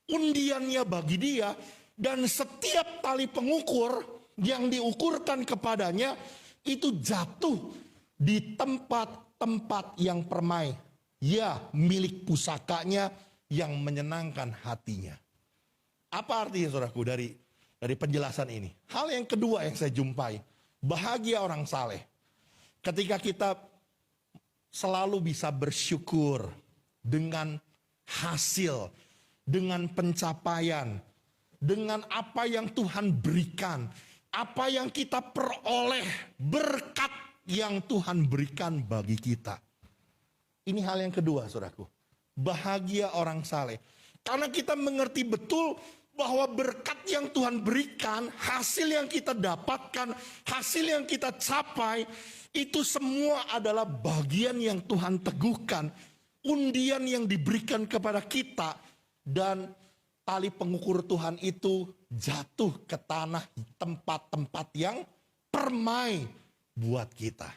undiannya bagi dia. Dan setiap tali pengukur yang diukurkan kepadanya itu jatuh di tempat-tempat yang permai. Ya, milik pusakanya yang menyenangkan hatinya. Apa artinya saudaraku dari penjelasan ini? Hal yang kedua yang saya jumpai, bahagia orang saleh. Ketika kita selalu bisa bersyukur dengan hasil, dengan pencapaian, dengan apa yang Tuhan berikan, apa yang kita peroleh, berkat yang Tuhan berikan bagi kita. Ini hal yang kedua saudaraku, bahagia orang saleh. Karena kita mengerti betul bahwa berkat yang Tuhan berikan, hasil yang kita dapatkan, hasil yang kita capai, itu semua adalah bagian yang Tuhan teguhkan. Undian yang diberikan kepada kita, dan tali pengukur Tuhan itu jatuh ke tanah tempat-tempat yang permai buat kita.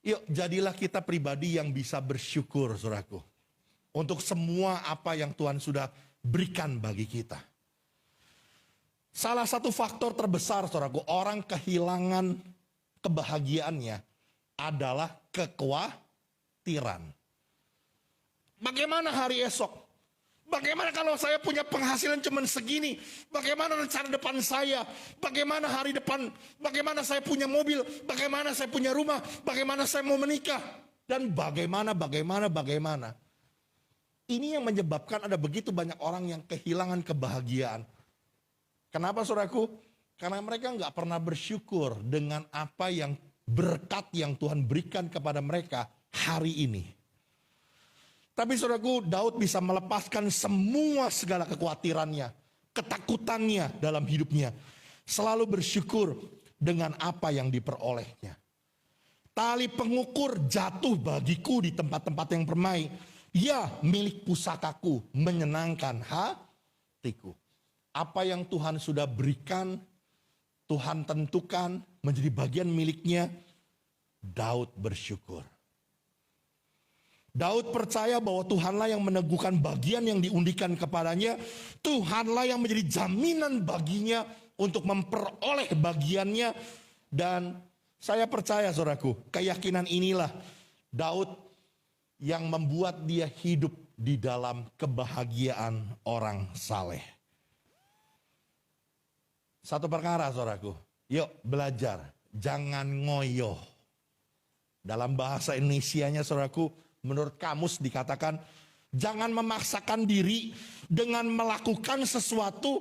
Yuk, jadilah kita pribadi yang bisa bersyukur, saudaraku. Untuk semua apa yang Tuhan sudah berikan bagi kita. Salah satu faktor terbesar, saudaraku, orang kehilangan kebahagiaannya adalah kekhawatiran. Bagaimana hari esok? Bagaimana kalau saya punya penghasilan cuma segini? Bagaimana rencana depan saya? Bagaimana hari depan? Bagaimana saya punya mobil? Bagaimana saya punya rumah? Bagaimana saya mau menikah? Dan bagaimana. Ini yang menyebabkan ada begitu banyak orang yang kehilangan kebahagiaan. Kenapa saudaraku? Karena mereka nggak pernah bersyukur dengan apa yang berkat yang Tuhan berikan kepada mereka hari ini. Tapi saudaraku, Daud bisa melepaskan semua segala kekhawatirannya, ketakutannya dalam hidupnya. Selalu bersyukur dengan apa yang diperolehnya. Tali pengukur jatuh bagiku di tempat-tempat yang permai. Ya, milik pusakaku, menyenangkan hatiku. Apa yang Tuhan sudah berikan, Tuhan tentukan menjadi bagian miliknya, Daud bersyukur. Daud percaya bahwa Tuhanlah yang meneguhkan bagian yang diundikan kepadanya. Tuhanlah yang menjadi jaminan baginya untuk memperoleh bagiannya. Dan saya percaya saudaraku, keyakinan inilah Daud yang membuat dia hidup di dalam kebahagiaan orang saleh. Satu perkara saudaraku, yuk belajar, jangan ngoyo. Dalam bahasa Indonesianya saudaraku, menurut kamus dikatakan, jangan memaksakan diri dengan melakukan sesuatu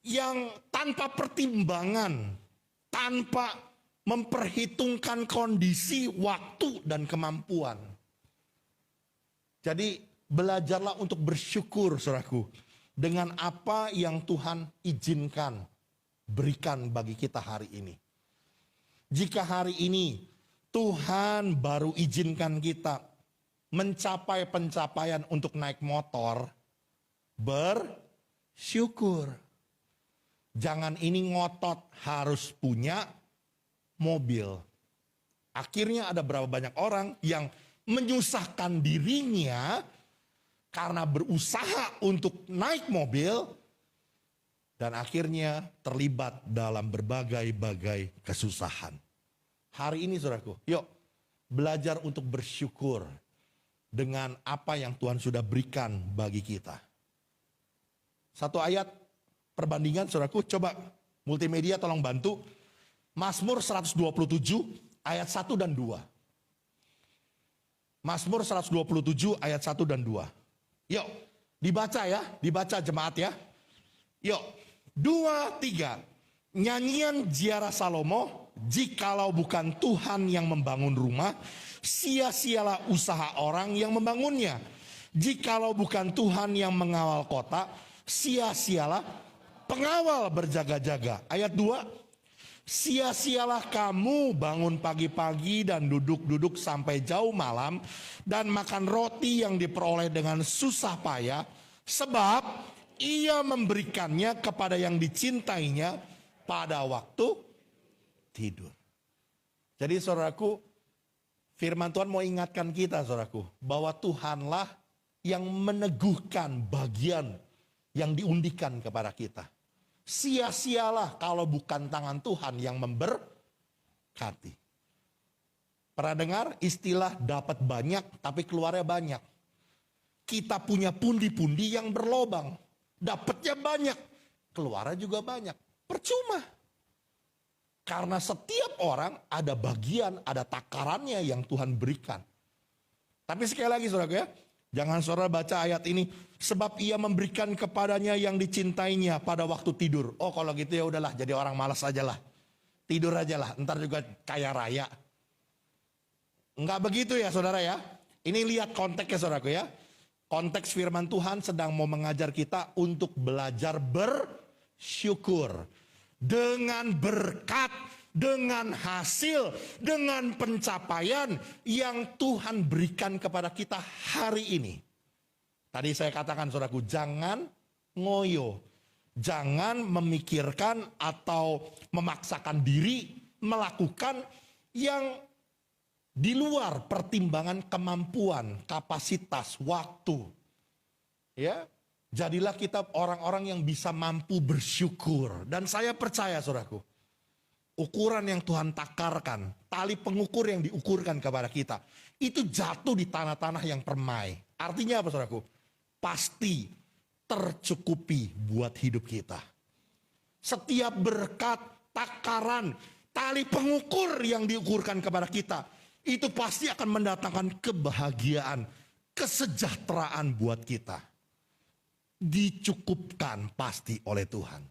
yang tanpa pertimbangan, tanpa memperhitungkan kondisi, waktu, dan kemampuan. Jadi belajarlah untuk bersyukur saudaraku, dengan apa yang Tuhan izinkan, berikan bagi kita hari ini. Jika hari ini Tuhan baru izinkan kita mencapai pencapaian untuk naik motor, bersyukur. Jangan ini ngotot harus punya mobil. Akhirnya ada berapa banyak orang yang menyusahkan dirinya karena berusaha untuk naik mobil dan akhirnya terlibat dalam berbagai-bagai kesusahan. Hari ini saudaraku, yuk belajar untuk bersyukur dengan apa yang Tuhan sudah berikan bagi kita. Satu ayat perbandingan saudaraku, coba multimedia tolong bantu. Mazmur 127 ayat 1 dan 2. Mazmur 127 ayat 1 dan 2. Yuk dibaca ya, dibaca jemaat ya. Yuk 2, 3. Nyanyian Ziarah Salomo, jikalau bukan Tuhan yang membangun rumah, sia-sialah usaha orang yang membangunnya. Jikalau bukan Tuhan yang mengawal kota, sia-sialah pengawal berjaga-jaga. Ayat 2. Sia-sialah kamu bangun pagi-pagi dan duduk-duduk sampai jauh malam dan makan roti yang diperoleh dengan susah payah, sebab ia memberikannya kepada yang dicintainya pada waktu tidur. Jadi saudaraku, firman Tuhan mau ingatkan kita saudaraku, bahwa Tuhanlah yang meneguhkan bagian yang diundikan kepada kita. Sia-sialah kalau bukan tangan Tuhan yang memberkati. Pernah dengar istilah dapat banyak tapi keluarnya banyak? Kita punya pundi-pundi yang berlobang. Dapatnya banyak, keluarnya juga banyak. Percuma. Karena setiap orang ada bagian, ada takarannya yang Tuhan berikan. Tapi sekali lagi saudara ya, jangan saudara baca ayat ini, sebab ia memberikan kepadanya yang dicintainya pada waktu tidur. Oh kalau gitu ya udahlah, jadi orang malas aja lah. Tidur aja lah, ntar juga kaya raya. Enggak begitu ya saudara ya. Ini lihat konteksnya saudaraku ya. Konteks firman Tuhan sedang mau mengajar kita untuk belajar bersyukur. Dengan berkat, dengan hasil, dengan pencapaian yang Tuhan berikan kepada kita hari ini. Tadi saya katakan saudaraku, jangan ngoyo. Jangan memikirkan atau memaksakan diri melakukan yang di luar pertimbangan kemampuan, kapasitas, waktu. Ya, jadilah kita orang-orang yang bisa mampu bersyukur. Dan saya percaya saudaraku, ukuran yang Tuhan takarkan, tali pengukur yang diukurkan kepada kita, itu jatuh di tanah-tanah yang permai. Artinya apa saudaraku? Pasti tercukupi buat hidup kita. Setiap berkat, takaran, tali pengukur yang diukurkan kepada kita, itu pasti akan mendatangkan kebahagiaan, kesejahteraan buat kita. Dicukupkan pasti oleh Tuhan.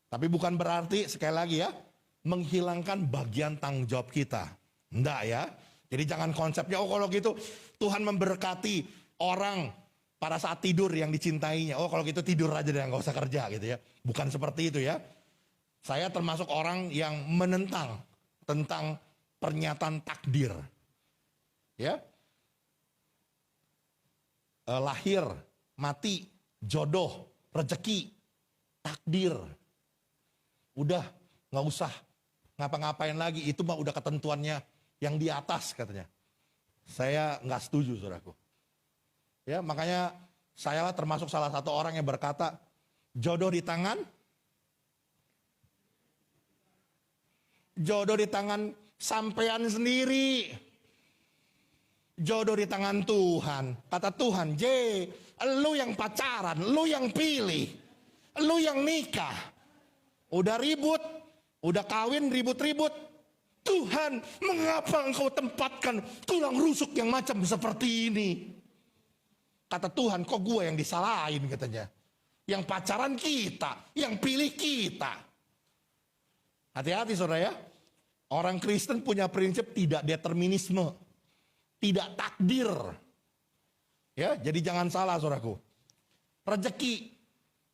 Tapi bukan berarti sekali lagi ya, menghilangkan bagian tanggung jawab kita. Enggak ya. Jadi jangan konsepnya, oh kalau gitu Tuhan memberkati orang pada saat tidur yang dicintainya. Oh kalau gitu tidur aja deh, nggak usah kerja gitu ya. Bukan seperti itu ya. Saya termasuk orang yang menentang tentang pernyataan takdir. Ya. Lahir, mati, jodoh, rezeki, takdir. Udah nggak usah ngapa-ngapain lagi, itu mah udah ketentuannya yang di atas katanya. Saya nggak setuju, saudaraku. Ya, makanya saya termasuk salah satu orang yang berkata, jodoh di tangan sampean sendiri. Jodoh di tangan Tuhan. Kata Tuhan, lu yang pacaran, lu yang pilih, lu yang nikah. Udah ribut, udah kawin ribut-ribut. Tuhan, mengapa engkau tempatkan tulang rusuk yang macam seperti ini? Kata Tuhan, kok gue yang disalahin katanya. Yang pacaran kita, yang pilih kita. Hati-hati saudara ya. Orang Kristen punya prinsip tidak determinisme. Tidak takdir. Ya, jadi jangan salah saudaraku. Rezeki,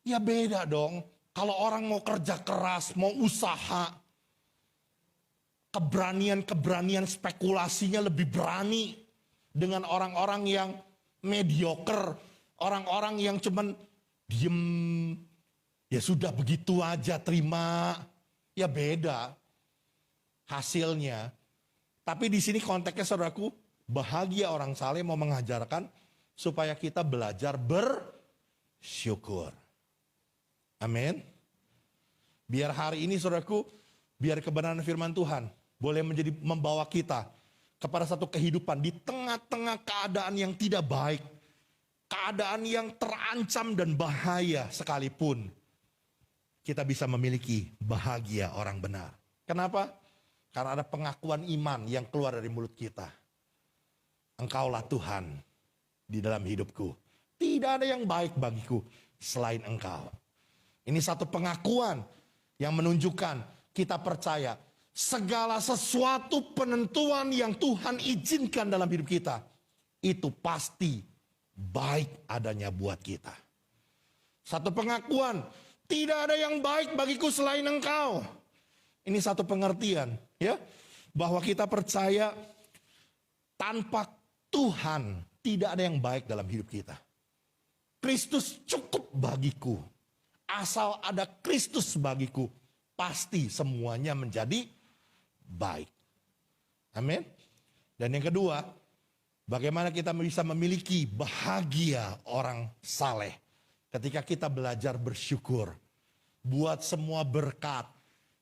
ya beda dong. Kalau orang mau kerja keras, mau usaha, keberanian spekulasinya lebih berani dengan orang-orang yang mediocre, orang-orang yang cuman diem, ya sudah begitu aja terima, ya beda hasilnya. Tapi di sini konteksnya saudaraku, bahagia orang saleh mau mengajarkan supaya kita belajar bersyukur. Amin. Biar hari ini saudaraku, biar kebenaran firman Tuhan boleh membawa kita kepada satu kehidupan di tengah-tengah keadaan yang tidak baik. Keadaan yang terancam dan bahaya sekalipun. Kita bisa memiliki bahagia orang benar. Kenapa? Karena ada pengakuan iman yang keluar dari mulut kita. Engkaulah Tuhan di dalam hidupku. Tidak ada yang baik bagiku selain Engkau. Ini satu pengakuan yang menunjukkan kita percaya segala sesuatu penentuan yang Tuhan izinkan dalam hidup kita, itu pasti baik adanya buat kita. Satu pengakuan, tidak ada yang baik bagiku selain Engkau. Ini satu pengertian ya, bahwa kita percaya tanpa Tuhan tidak ada yang baik dalam hidup kita. Kristus cukup bagiku. Asal ada Kristus bagiku, pasti semuanya menjadi baik. Amin. Dan yang kedua, bagaimana kita bisa memiliki bahagia orang saleh ketika kita belajar bersyukur buat semua berkat,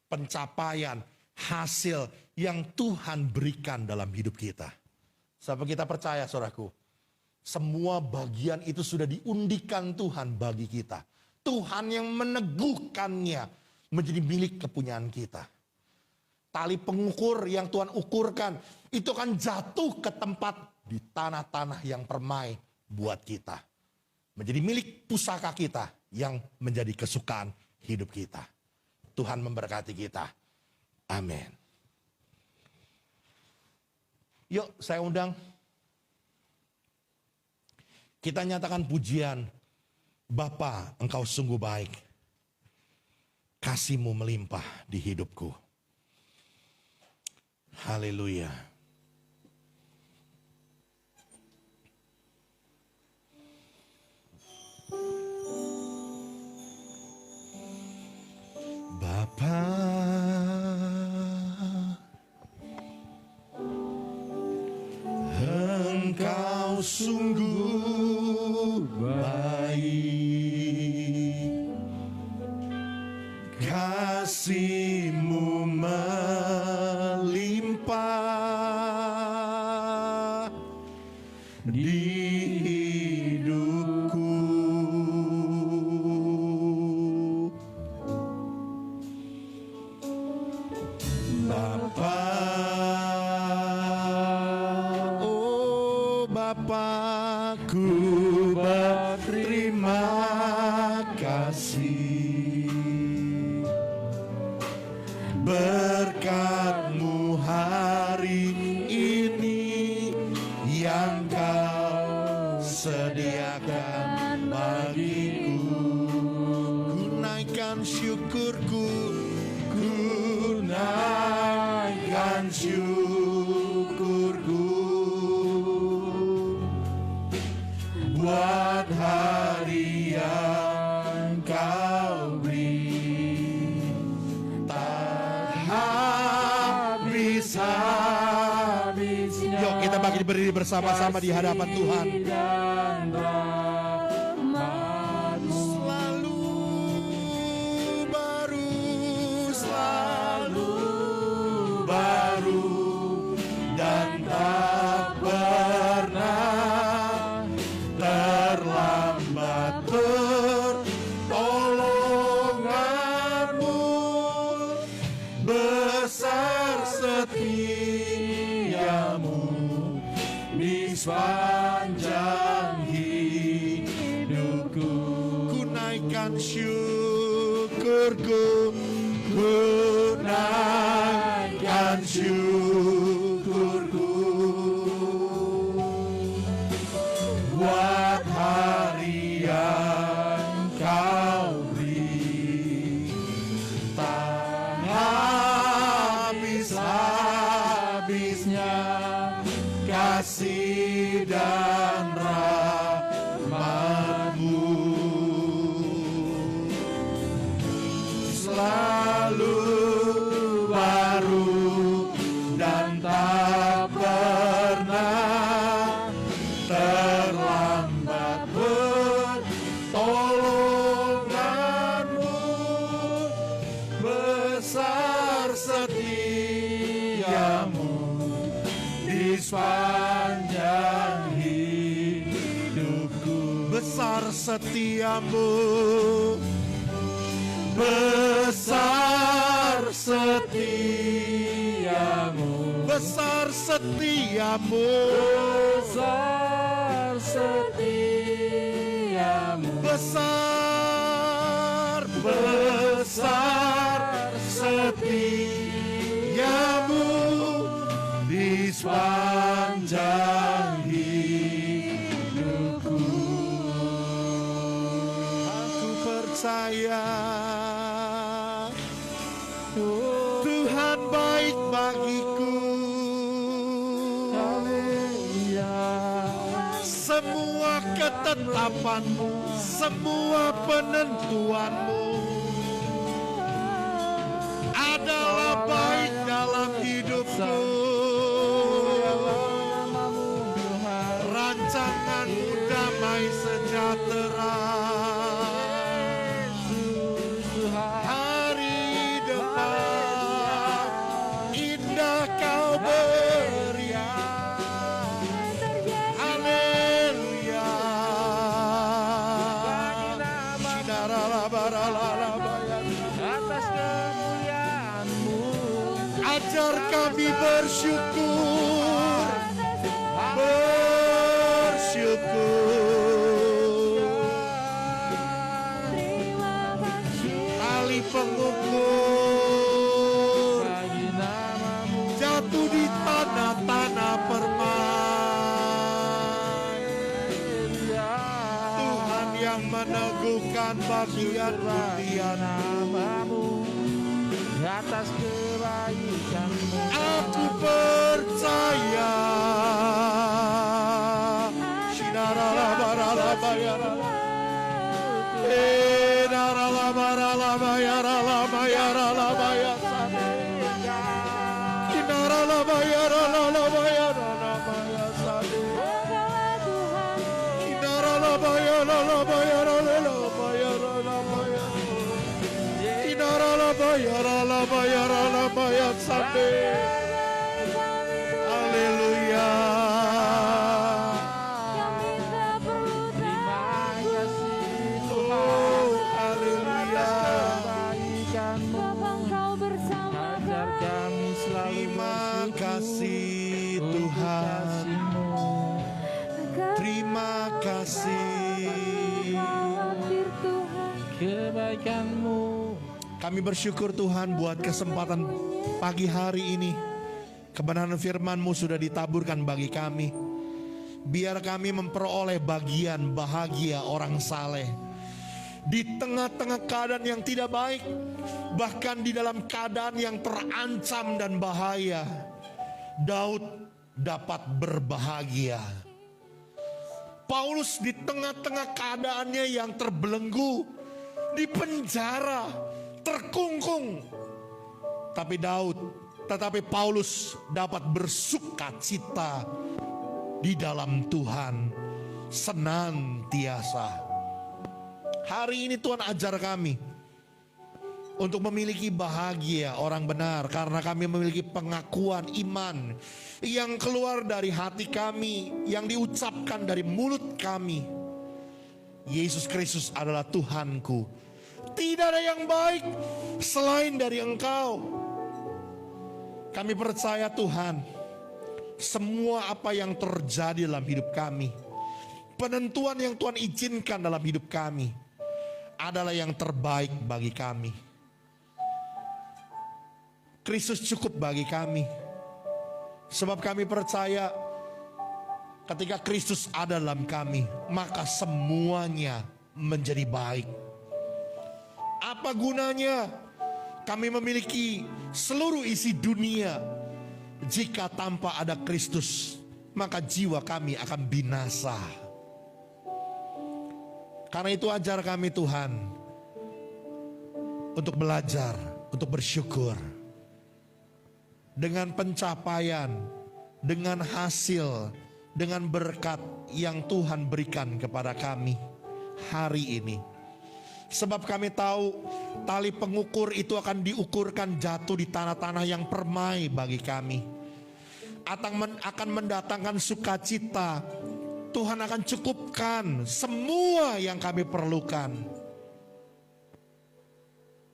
pencapaian, hasil yang Tuhan berikan dalam hidup kita. Sampai kita percaya saudaraku, semua bagian itu sudah diundikan Tuhan bagi kita. Tuhan yang meneguhkannya menjadi milik kepunyaan kita. Tali pengukur yang Tuhan ukurkan itu kan jatuh ke tempat di tanah-tanah yang permai buat kita. Menjadi milik pusaka kita yang menjadi kesukaan hidup kita. Tuhan memberkati kita. Amin. Yuk saya undang. Kita nyatakan pujian. Bapa, Engkau sungguh baik. Kasih-Mu melimpah di hidupku. Haleluya. Bapa, Engkau sungguh baik. Kasih-Mu melimpah di hidupku. Bapa, oh Bapakku, berterima kasih. naikkan syukurku, ku naikkan syukurku buat hari yang kau beri, tak habis-habisnya. Yuk kita berdiri bersama-sama di hadapan Tuhan. Sepanjang hidupku, ku naikkan syukurku, ku naikkan syukurku buat hari yang kau beri, tak habis-habisnya kasih dan rahmat-Mu, selalu baru dan tak pernah terlambat. Pertolongan-Mu besar, setia-Mu di sepanjang hidupku. Besar setiamu, besar setiamu, besar setiamu, besar setiamu, besar, besar setiamu di sepanjang hidupku. Aku percaya Tuhan baik bagiku. Semua ketetapan-Mu, semua penentuan-Mu adalah baik dalam hidupku. Rancangan-Mu damai sejahtera, hari depan indah Kau beri. Haleluya. Atas kemuliaan-Mu ajar kami bersyukur, tali pengukur jatuh di tanah-tanah permai. Tuhan yang meneguhkan bagian namamu atas kebaikan-Mu. Aku percaya. Haleluya. Terima kasih Tuhan, terima kasih kebaikan-Mu. Kami bersyukur Tuhan buat kesempatan pagi hari ini. Kebenaran firman-Mu sudah ditaburkan bagi kami. Biar kami memperoleh bagian bahagia orang saleh. di tengah-tengah keadaan yang tidak baik, bahkan di dalam keadaan yang terancam dan bahaya, Daud dapat berbahagia. Paulus di tengah-tengah keadaannya yang terbelenggu, di penjara, terkungkung, tetapi Paulus dapat bersukacita di dalam Tuhan senantiasa. Hari ini Tuhan ajar kami untuk memiliki bahagia orang benar, karena kami memiliki pengakuan iman yang keluar dari hati kami, yang diucapkan dari mulut kami. Yesus Kristus adalah Tuhanku. Tidak ada yang baik selain dari Engkau. Kami percaya Tuhan, semua apa yang terjadi dalam hidup kami, penentuan yang Tuhan izinkan dalam hidup kami, adalah yang terbaik bagi kami. Kristus cukup bagi kami. Sebab kami percaya ketika Kristus ada dalam kami, maka semuanya menjadi baik. Apa gunanya kami memiliki seluruh isi dunia jika tanpa ada Kristus, maka jiwa kami akan binasa. Karena itu ajar kami Tuhan untuk belajar, untuk bersyukur. Dengan pencapaian, dengan hasil, dengan berkat yang Tuhan berikan kepada kami hari ini. Sebab kami tahu tali pengukur itu akan diukurkan jatuh di tanah-tanah yang permai bagi kami. Akan mendatangkan sukacita. Tuhan akan cukupkan semua yang kami perlukan.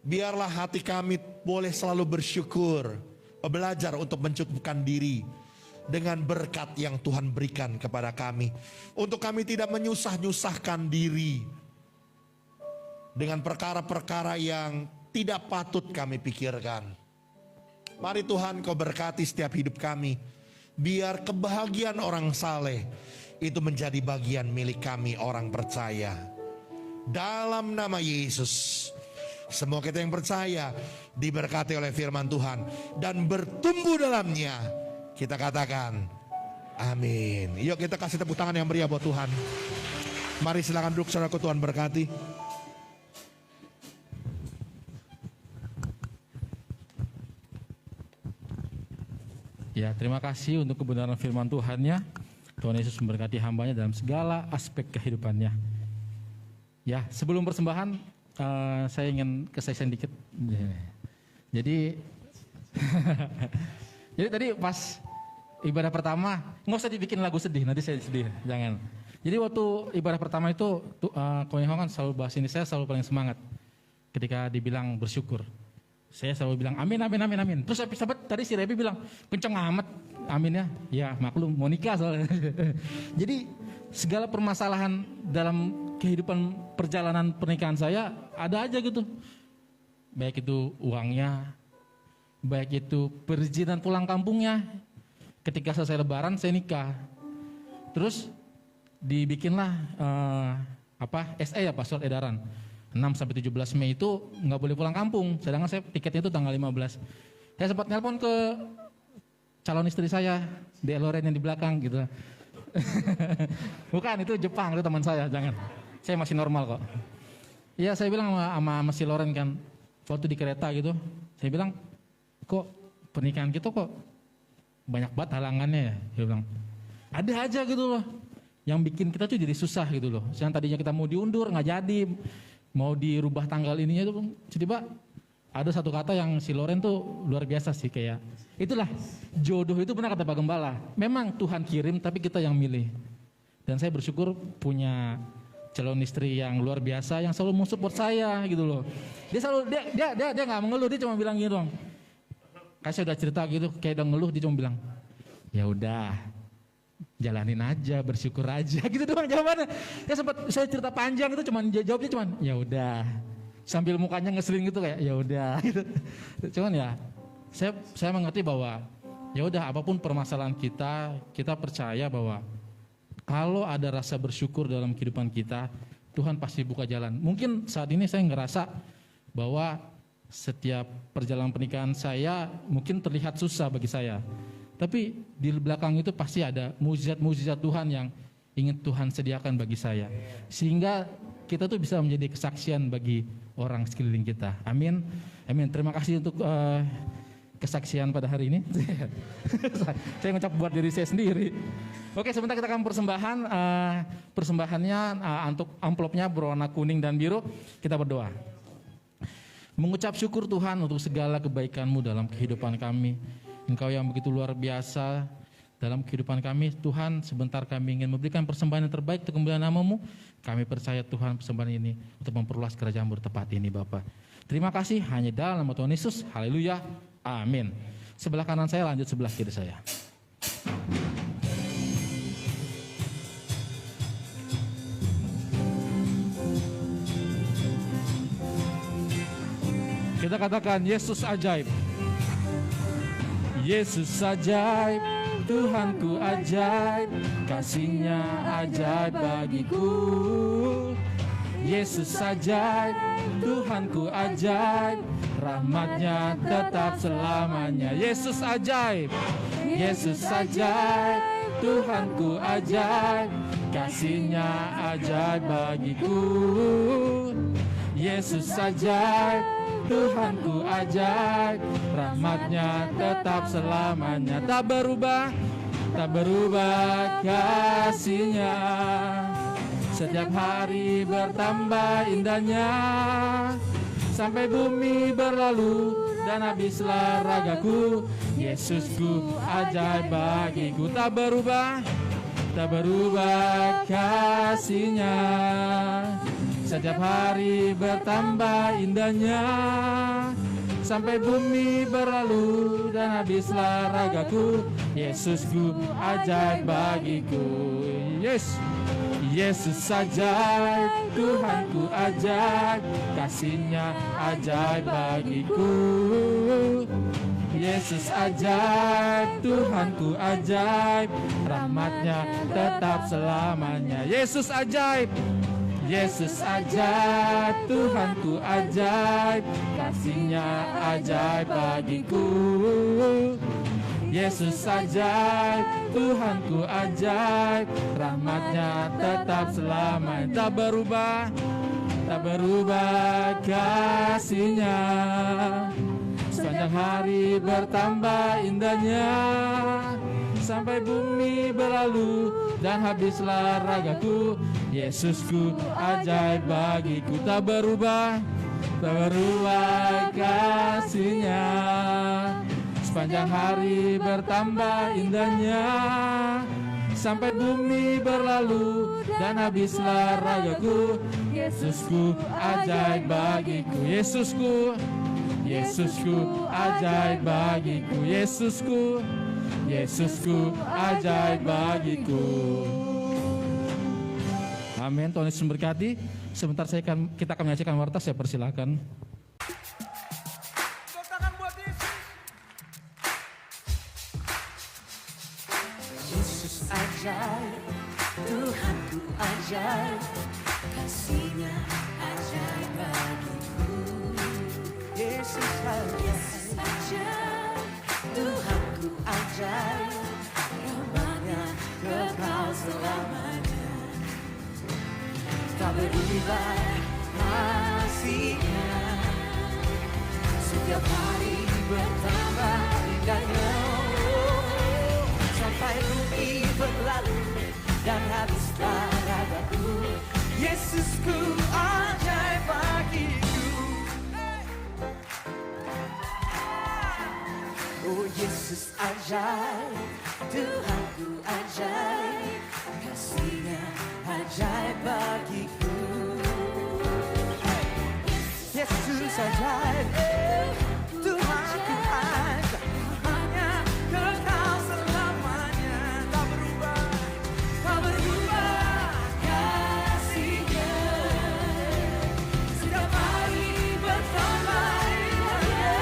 Biarlah hati kami boleh selalu bersyukur, belajar untuk mencukupkan diri dengan berkat yang Tuhan berikan kepada kami. Untuk kami tidak menyusah-nyusahkan diri dengan perkara-perkara yang tidak patut kami pikirkan. Mari Tuhan Kau berkati setiap hidup kami. Biar kebahagiaan orang saleh itu menjadi bagian milik kami orang percaya. Dalam nama Yesus, semua kita yang percaya diberkati oleh firman Tuhan dan bertumbuh dalamnya. Kita katakan amin. Yuk kita kasih tepuk tangan yang meriah buat Tuhan. Mari silakan duduk saudaraku, Tuhan berkati. Ya, terima kasih untuk kebenaran firman Tuhan-Nya. Tuhan Yesus memberkati hambanya dalam segala aspek kehidupannya. Ya, sebelum persembahan saya ingin kesaksian dikit. Jadi jadi tadi pas ibadah pertama, nggak usah dibikin lagu sedih, nanti saya sedih, jangan. Jadi waktu ibadah pertama itu Koin Hong kan selalu bahas ini, saya selalu paling semangat ketika dibilang bersyukur. Saya selalu bilang amin, amin, amin, amin. Terus sahabat tadi si Rebi bilang kenceng amat aminnya. Ya maklum mau nikah soalnya. Jadi segala permasalahan dalam kehidupan perjalanan pernikahan saya ada aja gitu. Baik itu uangnya, baik itu perizinan pulang kampungnya. Ketika selesai lebaran saya nikah. Terus dibikinlah SE ya, Pak, surat edaran. 6 sampai 17 Mei itu nggak boleh pulang kampung. Sedangkan saya tiketnya itu tanggal 15. Saya sempat nelpon ke calon istri saya, di Loren yang di belakang gitu. Bukan, itu Jepang, itu teman saya, jangan. Saya masih normal kok. Iya, saya bilang sama si Loren kan, waktu di kereta gitu, saya bilang, kok pernikahan kita kok banyak banget halangannya ya? Dia bilang, ada aja gitu loh, yang bikin kita tuh jadi susah gitu loh. Yang tadinya kita mau diundur, nggak jadi. Mau dirubah tanggal ininya tuh, tiba ada satu kata yang si Loren tuh luar biasa sih, kayak itulah jodoh itu, benar kata Pak Gembala. Memang Tuhan kirim tapi kita yang milih. Dan saya bersyukur punya calon istri yang luar biasa yang selalu mensupport saya gitu loh. Dia selalu dia nggak mengeluh, dia cuma bilang gitu dong. Kayak saya udah cerita gitu, kayak udah ngeluh, dia cuma bilang ya udah jalanin aja, bersyukur aja gitu doang jawabannya. Ya sempat saya cerita panjang itu jawabnya cuman ya udah, sambil mukanya ngeselin gitu kayak ya udah gitu. Cuman ya saya mengerti bahwa ya udah, apapun permasalahan kita percaya bahwa kalau ada rasa bersyukur dalam kehidupan kita, Tuhan pasti buka jalan. Mungkin saat ini saya ngerasa bahwa setiap perjalanan pernikahan saya mungkin terlihat susah bagi saya. Tapi di belakang itu pasti ada mukjizat-mukjizat Tuhan yang ingin Tuhan sediakan bagi saya. Sehingga kita tuh bisa menjadi kesaksian bagi orang sekeliling kita. Amin. Amin. Terima kasih untuk kesaksian pada hari ini. Saya ngucap buat diri saya sendiri. Oke, sebentar kita akan persembahan. Persembahannya untuk amplopnya berwarna kuning dan biru. Kita berdoa. Mengucap syukur Tuhan untuk segala kebaikan-Mu dalam kehidupan kami. Engkau yang begitu luar biasa dalam kehidupan kami. Tuhan, sebentar kami ingin memberikan persembahan yang terbaik untuk kemuliaan nama-Mu. Kami percaya Tuhan persembahan ini untuk memperluas kerajaan-Mu di tempat ini Bapa. Terima kasih hanya dalam nama Tuhan Yesus. Haleluya. Amin. Sebelah kanan saya, lanjut sebelah kiri saya. Kita katakan Yesus ajaib. Yesus ajaib, Tuhanku ajaib, kasih-Nya ajaib bagiku. Yesus ajaib, Tuhanku ajaib, rahmat-Nya tetap selamanya. Yesus ajaib, Yesus ajaib, Tuhanku ajaib, kasih-Nya ajaib bagiku. Yesus ajaib, Tuhanku ajaib, rahmat-Nya tetap selamanya. Tak berubah kasih-Nya, setiap hari bertambah indahnya. Sampai bumi berlalu dan habislah ragaku, Yesusku ajaib bagiku. Tak berubah kasih-Nya, setiap hari bertambah indahnya. Sampai bumi berlalu dan habislah ragaku, Yesusku ajaib bagiku. Yesus ajaib, Tuhanku ajaib, kasih-Nya ajaib bagiku. Yesus ajaib, Tuhanku ajaib, rahmat-Nya tetap selamanya. Yesus ajaib, Yesus ajaib, Tuhanku ajaib, kasih-Nya ajaib bagiku. Yesus ajaib, Tuhanku ajaib, rahmat-Nya tetap selamanya. Tak berubah kasih-Nya, sepanjang hari bertambah indahnya. Sampai bumi berlalu dan habislah ragaku, Yesusku ajaib bagiku. Tak berubah kasih-Nya, sepanjang hari bertambah indahnya. Sampai bumi berlalu dan habislah ragaku, Yesusku ajaib bagiku. Yesusku ajaib bagiku. Yesusku ajaib bagiku. Amin. Tuhan Yesus memberkati. Sebentar kita akan menyaksikan warta. Saya persilakan. Yesus ajaib, Tuhanku ajaib, kasih-Nya ajaib bagiku. Yesus ajaib, Tuhanku ajaib, rahmat-Nya kekal selamanya. Tak berubah kasih-Nya, setiap hari bertambah indahnya. Sampai bumi berlalu dan habislah ragaku, Yesusku ajaib bagiku. Oh Yesus ajaib, Tuhanku ajaib, kasih-Nya ajaib bagiku. Yesus ajaib, Tuhanku ajaib, rahmat-Nya kekal selamanya. Tak berubah kasih-Nya, setiap hari bertambah indahnya.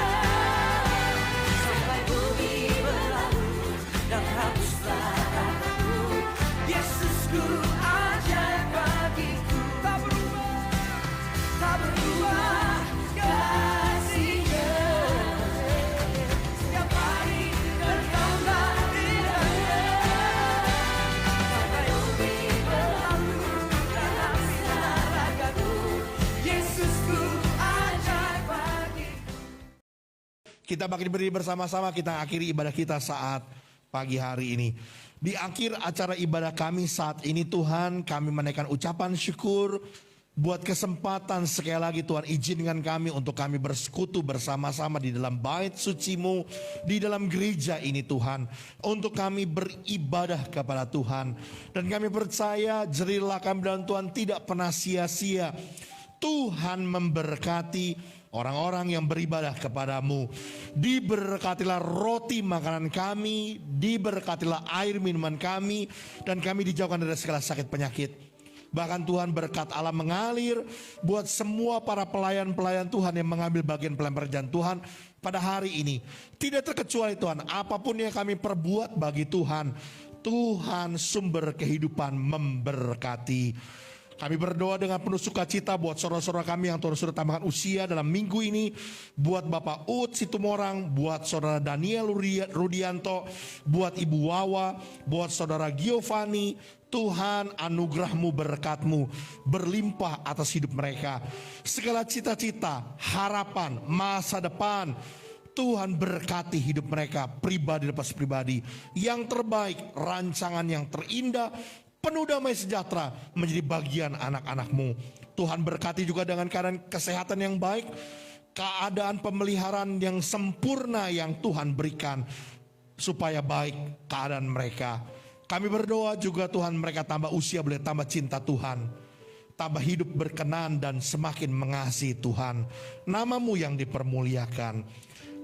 Sampai bumi berlalu dan habislah ragaku, Yesusku ajaib bagiku. Tak berubah tak berubah kasih-Nya. Setiap hari bertambah indahnya. Sampai bumi berlalu dalam sinar ragaku, Yesusku ajaib bagiku. Kita bangkit berdiri bersama-sama, kita akhiri ibadah kita saat pagi hari ini. Di akhir acara ibadah kami saat ini Tuhan, kami menaikkan ucapan syukur buat kesempatan sekali lagi Tuhan izinkan kami untuk kami bersekutu bersama-sama di dalam bait suci-Mu, di dalam gereja ini Tuhan, untuk kami beribadah kepada Tuhan. Dan kami percaya jerilah kami dalam Tuhan tidak pernah sia-sia. Tuhan memberkati orang-orang yang beribadah kepadamu. Diberkatilah roti makanan kami, diberkatilah air minuman kami, dan kami dijauhkan dari segala sakit penyakit. Bahkan Tuhan berkat Allah mengalir buat semua para pelayan-pelayan Tuhan yang mengambil bagian pekerjaan Tuhan pada hari ini. Tidak terkecuali Tuhan, apapun yang kami perbuat bagi Tuhan, Tuhan sumber kehidupan memberkati. Kami berdoa dengan penuh sukacita buat saudara-saudara kami yang Tuhan sudah tambahkan usia dalam minggu ini. Buat Bapak Ud Situmorang, buat saudara Daniel Rudianto, buat Ibu Wawa, buat saudara Giovanni. Tuhan anugerah-Mu, berkat-Mu berlimpah atas hidup mereka. Segala cita-cita, harapan, masa depan, Tuhan berkati hidup mereka pribadi lepas pribadi. Yang terbaik, rancangan yang terindah, penuh damai sejahtera menjadi bagian anak-anak-Mu. Tuhan berkati juga dengan keadaan kesehatan yang baik, keadaan pemeliharaan yang sempurna yang Tuhan berikan, supaya baik keadaan mereka. Kami berdoa juga Tuhan mereka tambah usia, boleh tambah cinta Tuhan, tambah hidup berkenan dan semakin mengasihi Tuhan. Nama-Mu yang dipermuliakan.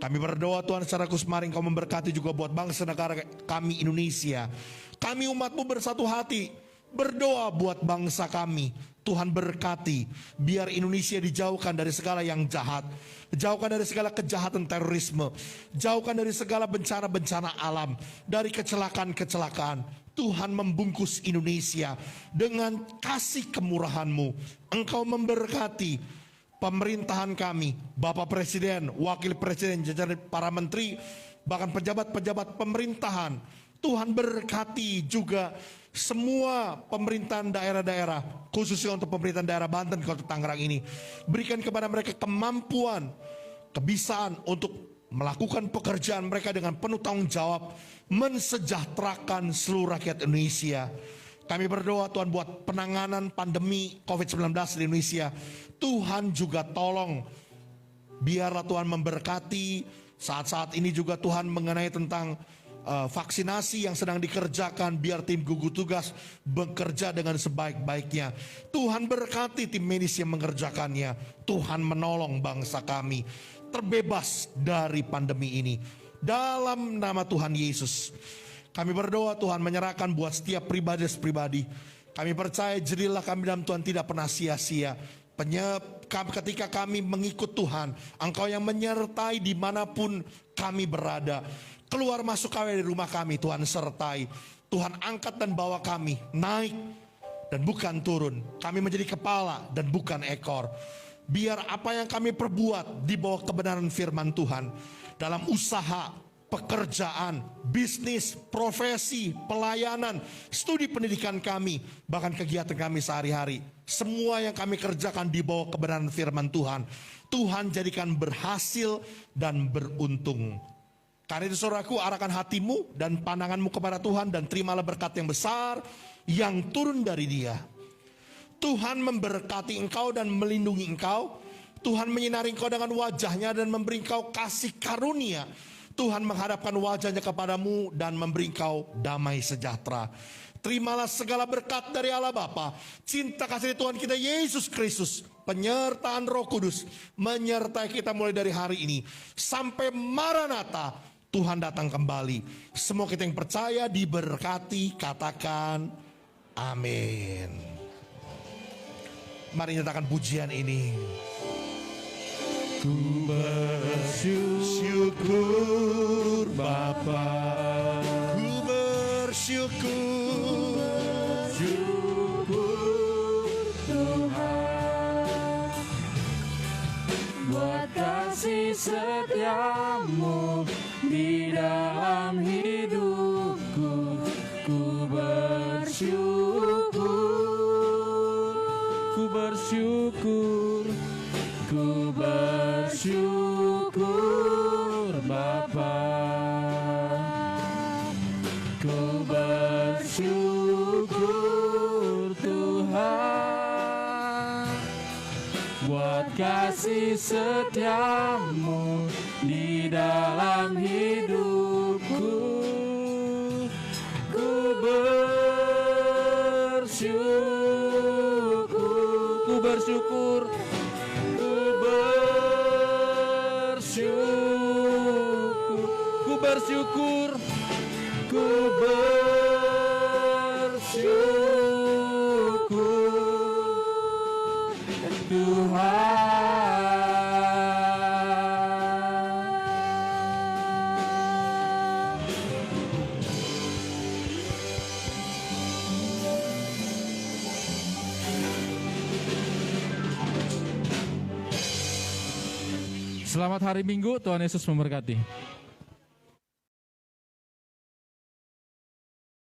Kami berdoa Tuhan secara khusus mari Engkau memberkati juga buat bangsa negara kami Indonesia. Kami umat-Mu bersatu hati berdoa buat bangsa kami. Tuhan berkati biar Indonesia dijauhkan dari segala yang jahat, jauhkan dari segala kejahatan terorisme, jauhkan dari segala bencana-bencana alam, dari kecelakaan-kecelakaan. Tuhan membungkus Indonesia dengan kasih kemurahan-Mu. Engkau memberkati pemerintahan kami, Bapak Presiden, Wakil Presiden, jajaran para menteri, bahkan pejabat-pejabat pemerintahan. Tuhan berkati juga semua pemerintahan daerah-daerah, khususnya untuk pemerintahan daerah Banten, Kota Tangerang ini. Berikan kepada mereka kemampuan, kebisaan untuk melakukan pekerjaan mereka dengan penuh tanggung jawab, mensejahterakan seluruh rakyat Indonesia. Kami berdoa Tuhan buat penanganan pandemi COVID-19 di Indonesia. Tuhan juga tolong, biarlah Tuhan memberkati saat-saat ini juga Tuhan mengenai tentang vaksinasi yang sedang dikerjakan, biar tim gugus tugas bekerja dengan sebaik-baiknya. Tuhan berkati tim medis yang mengerjakannya. Tuhan menolong bangsa kami terbebas dari pandemi ini. Dalam nama Tuhan Yesus, kami berdoa Tuhan menyerahkan buat setiap pribadi. Kami percaya jerilah kami dalam Tuhan tidak pernah sia-sia. Ketika kami mengikut Tuhan, Engkau yang menyertai dimanapun kami berada. Keluar masuk kami dari rumah kami, Tuhan sertai. Tuhan angkat dan bawa kami naik dan bukan turun. Kami menjadi kepala dan bukan ekor. Biar apa yang kami perbuat di bawah kebenaran firman Tuhan. Dalam usaha, pekerjaan, bisnis, profesi, pelayanan, studi pendidikan kami, bahkan kegiatan kami sehari-hari. Semua yang kami kerjakan di bawah kebenaran firman Tuhan. Tuhan jadikan berhasil dan beruntung. Karena itu saudaraku, arahkan hatimu dan pandanganmu kepada Tuhan dan terimalah berkat yang besar yang turun dari Dia. Tuhan memberkati engkau dan melindungi engkau. Tuhan menyinari engkau dengan wajahnya dan memberi engkau kasih karunia. Tuhan menghadapkan wajahnya kepadamu dan memberi engkau damai sejahtera. Terimalah segala berkat dari Allah Bapa, cinta kasih Tuhan kita Yesus Kristus, penyertaan Roh Kudus menyertai kita mulai dari hari ini sampai Maranatha. Tuhan datang kembali. Semua kita yang percaya diberkati, katakan amin. Mari nyatakan pujian ini. Ku bersyukur Bapa, ku bersyukur Tuhan, kasih setiamu di dalam hidupku. Ku bersyukur, ku bersyukur, ku bersyukur Bapa. Ku bersyukur Tuhan buat kasih setiamu di dalam hidupku. Ku bersyukur, ku bersyukur, ku bersyukur, ku bersyukur, ku bersyukur Tuhan. Selamat hari Minggu, Tuhan Yesus memberkati.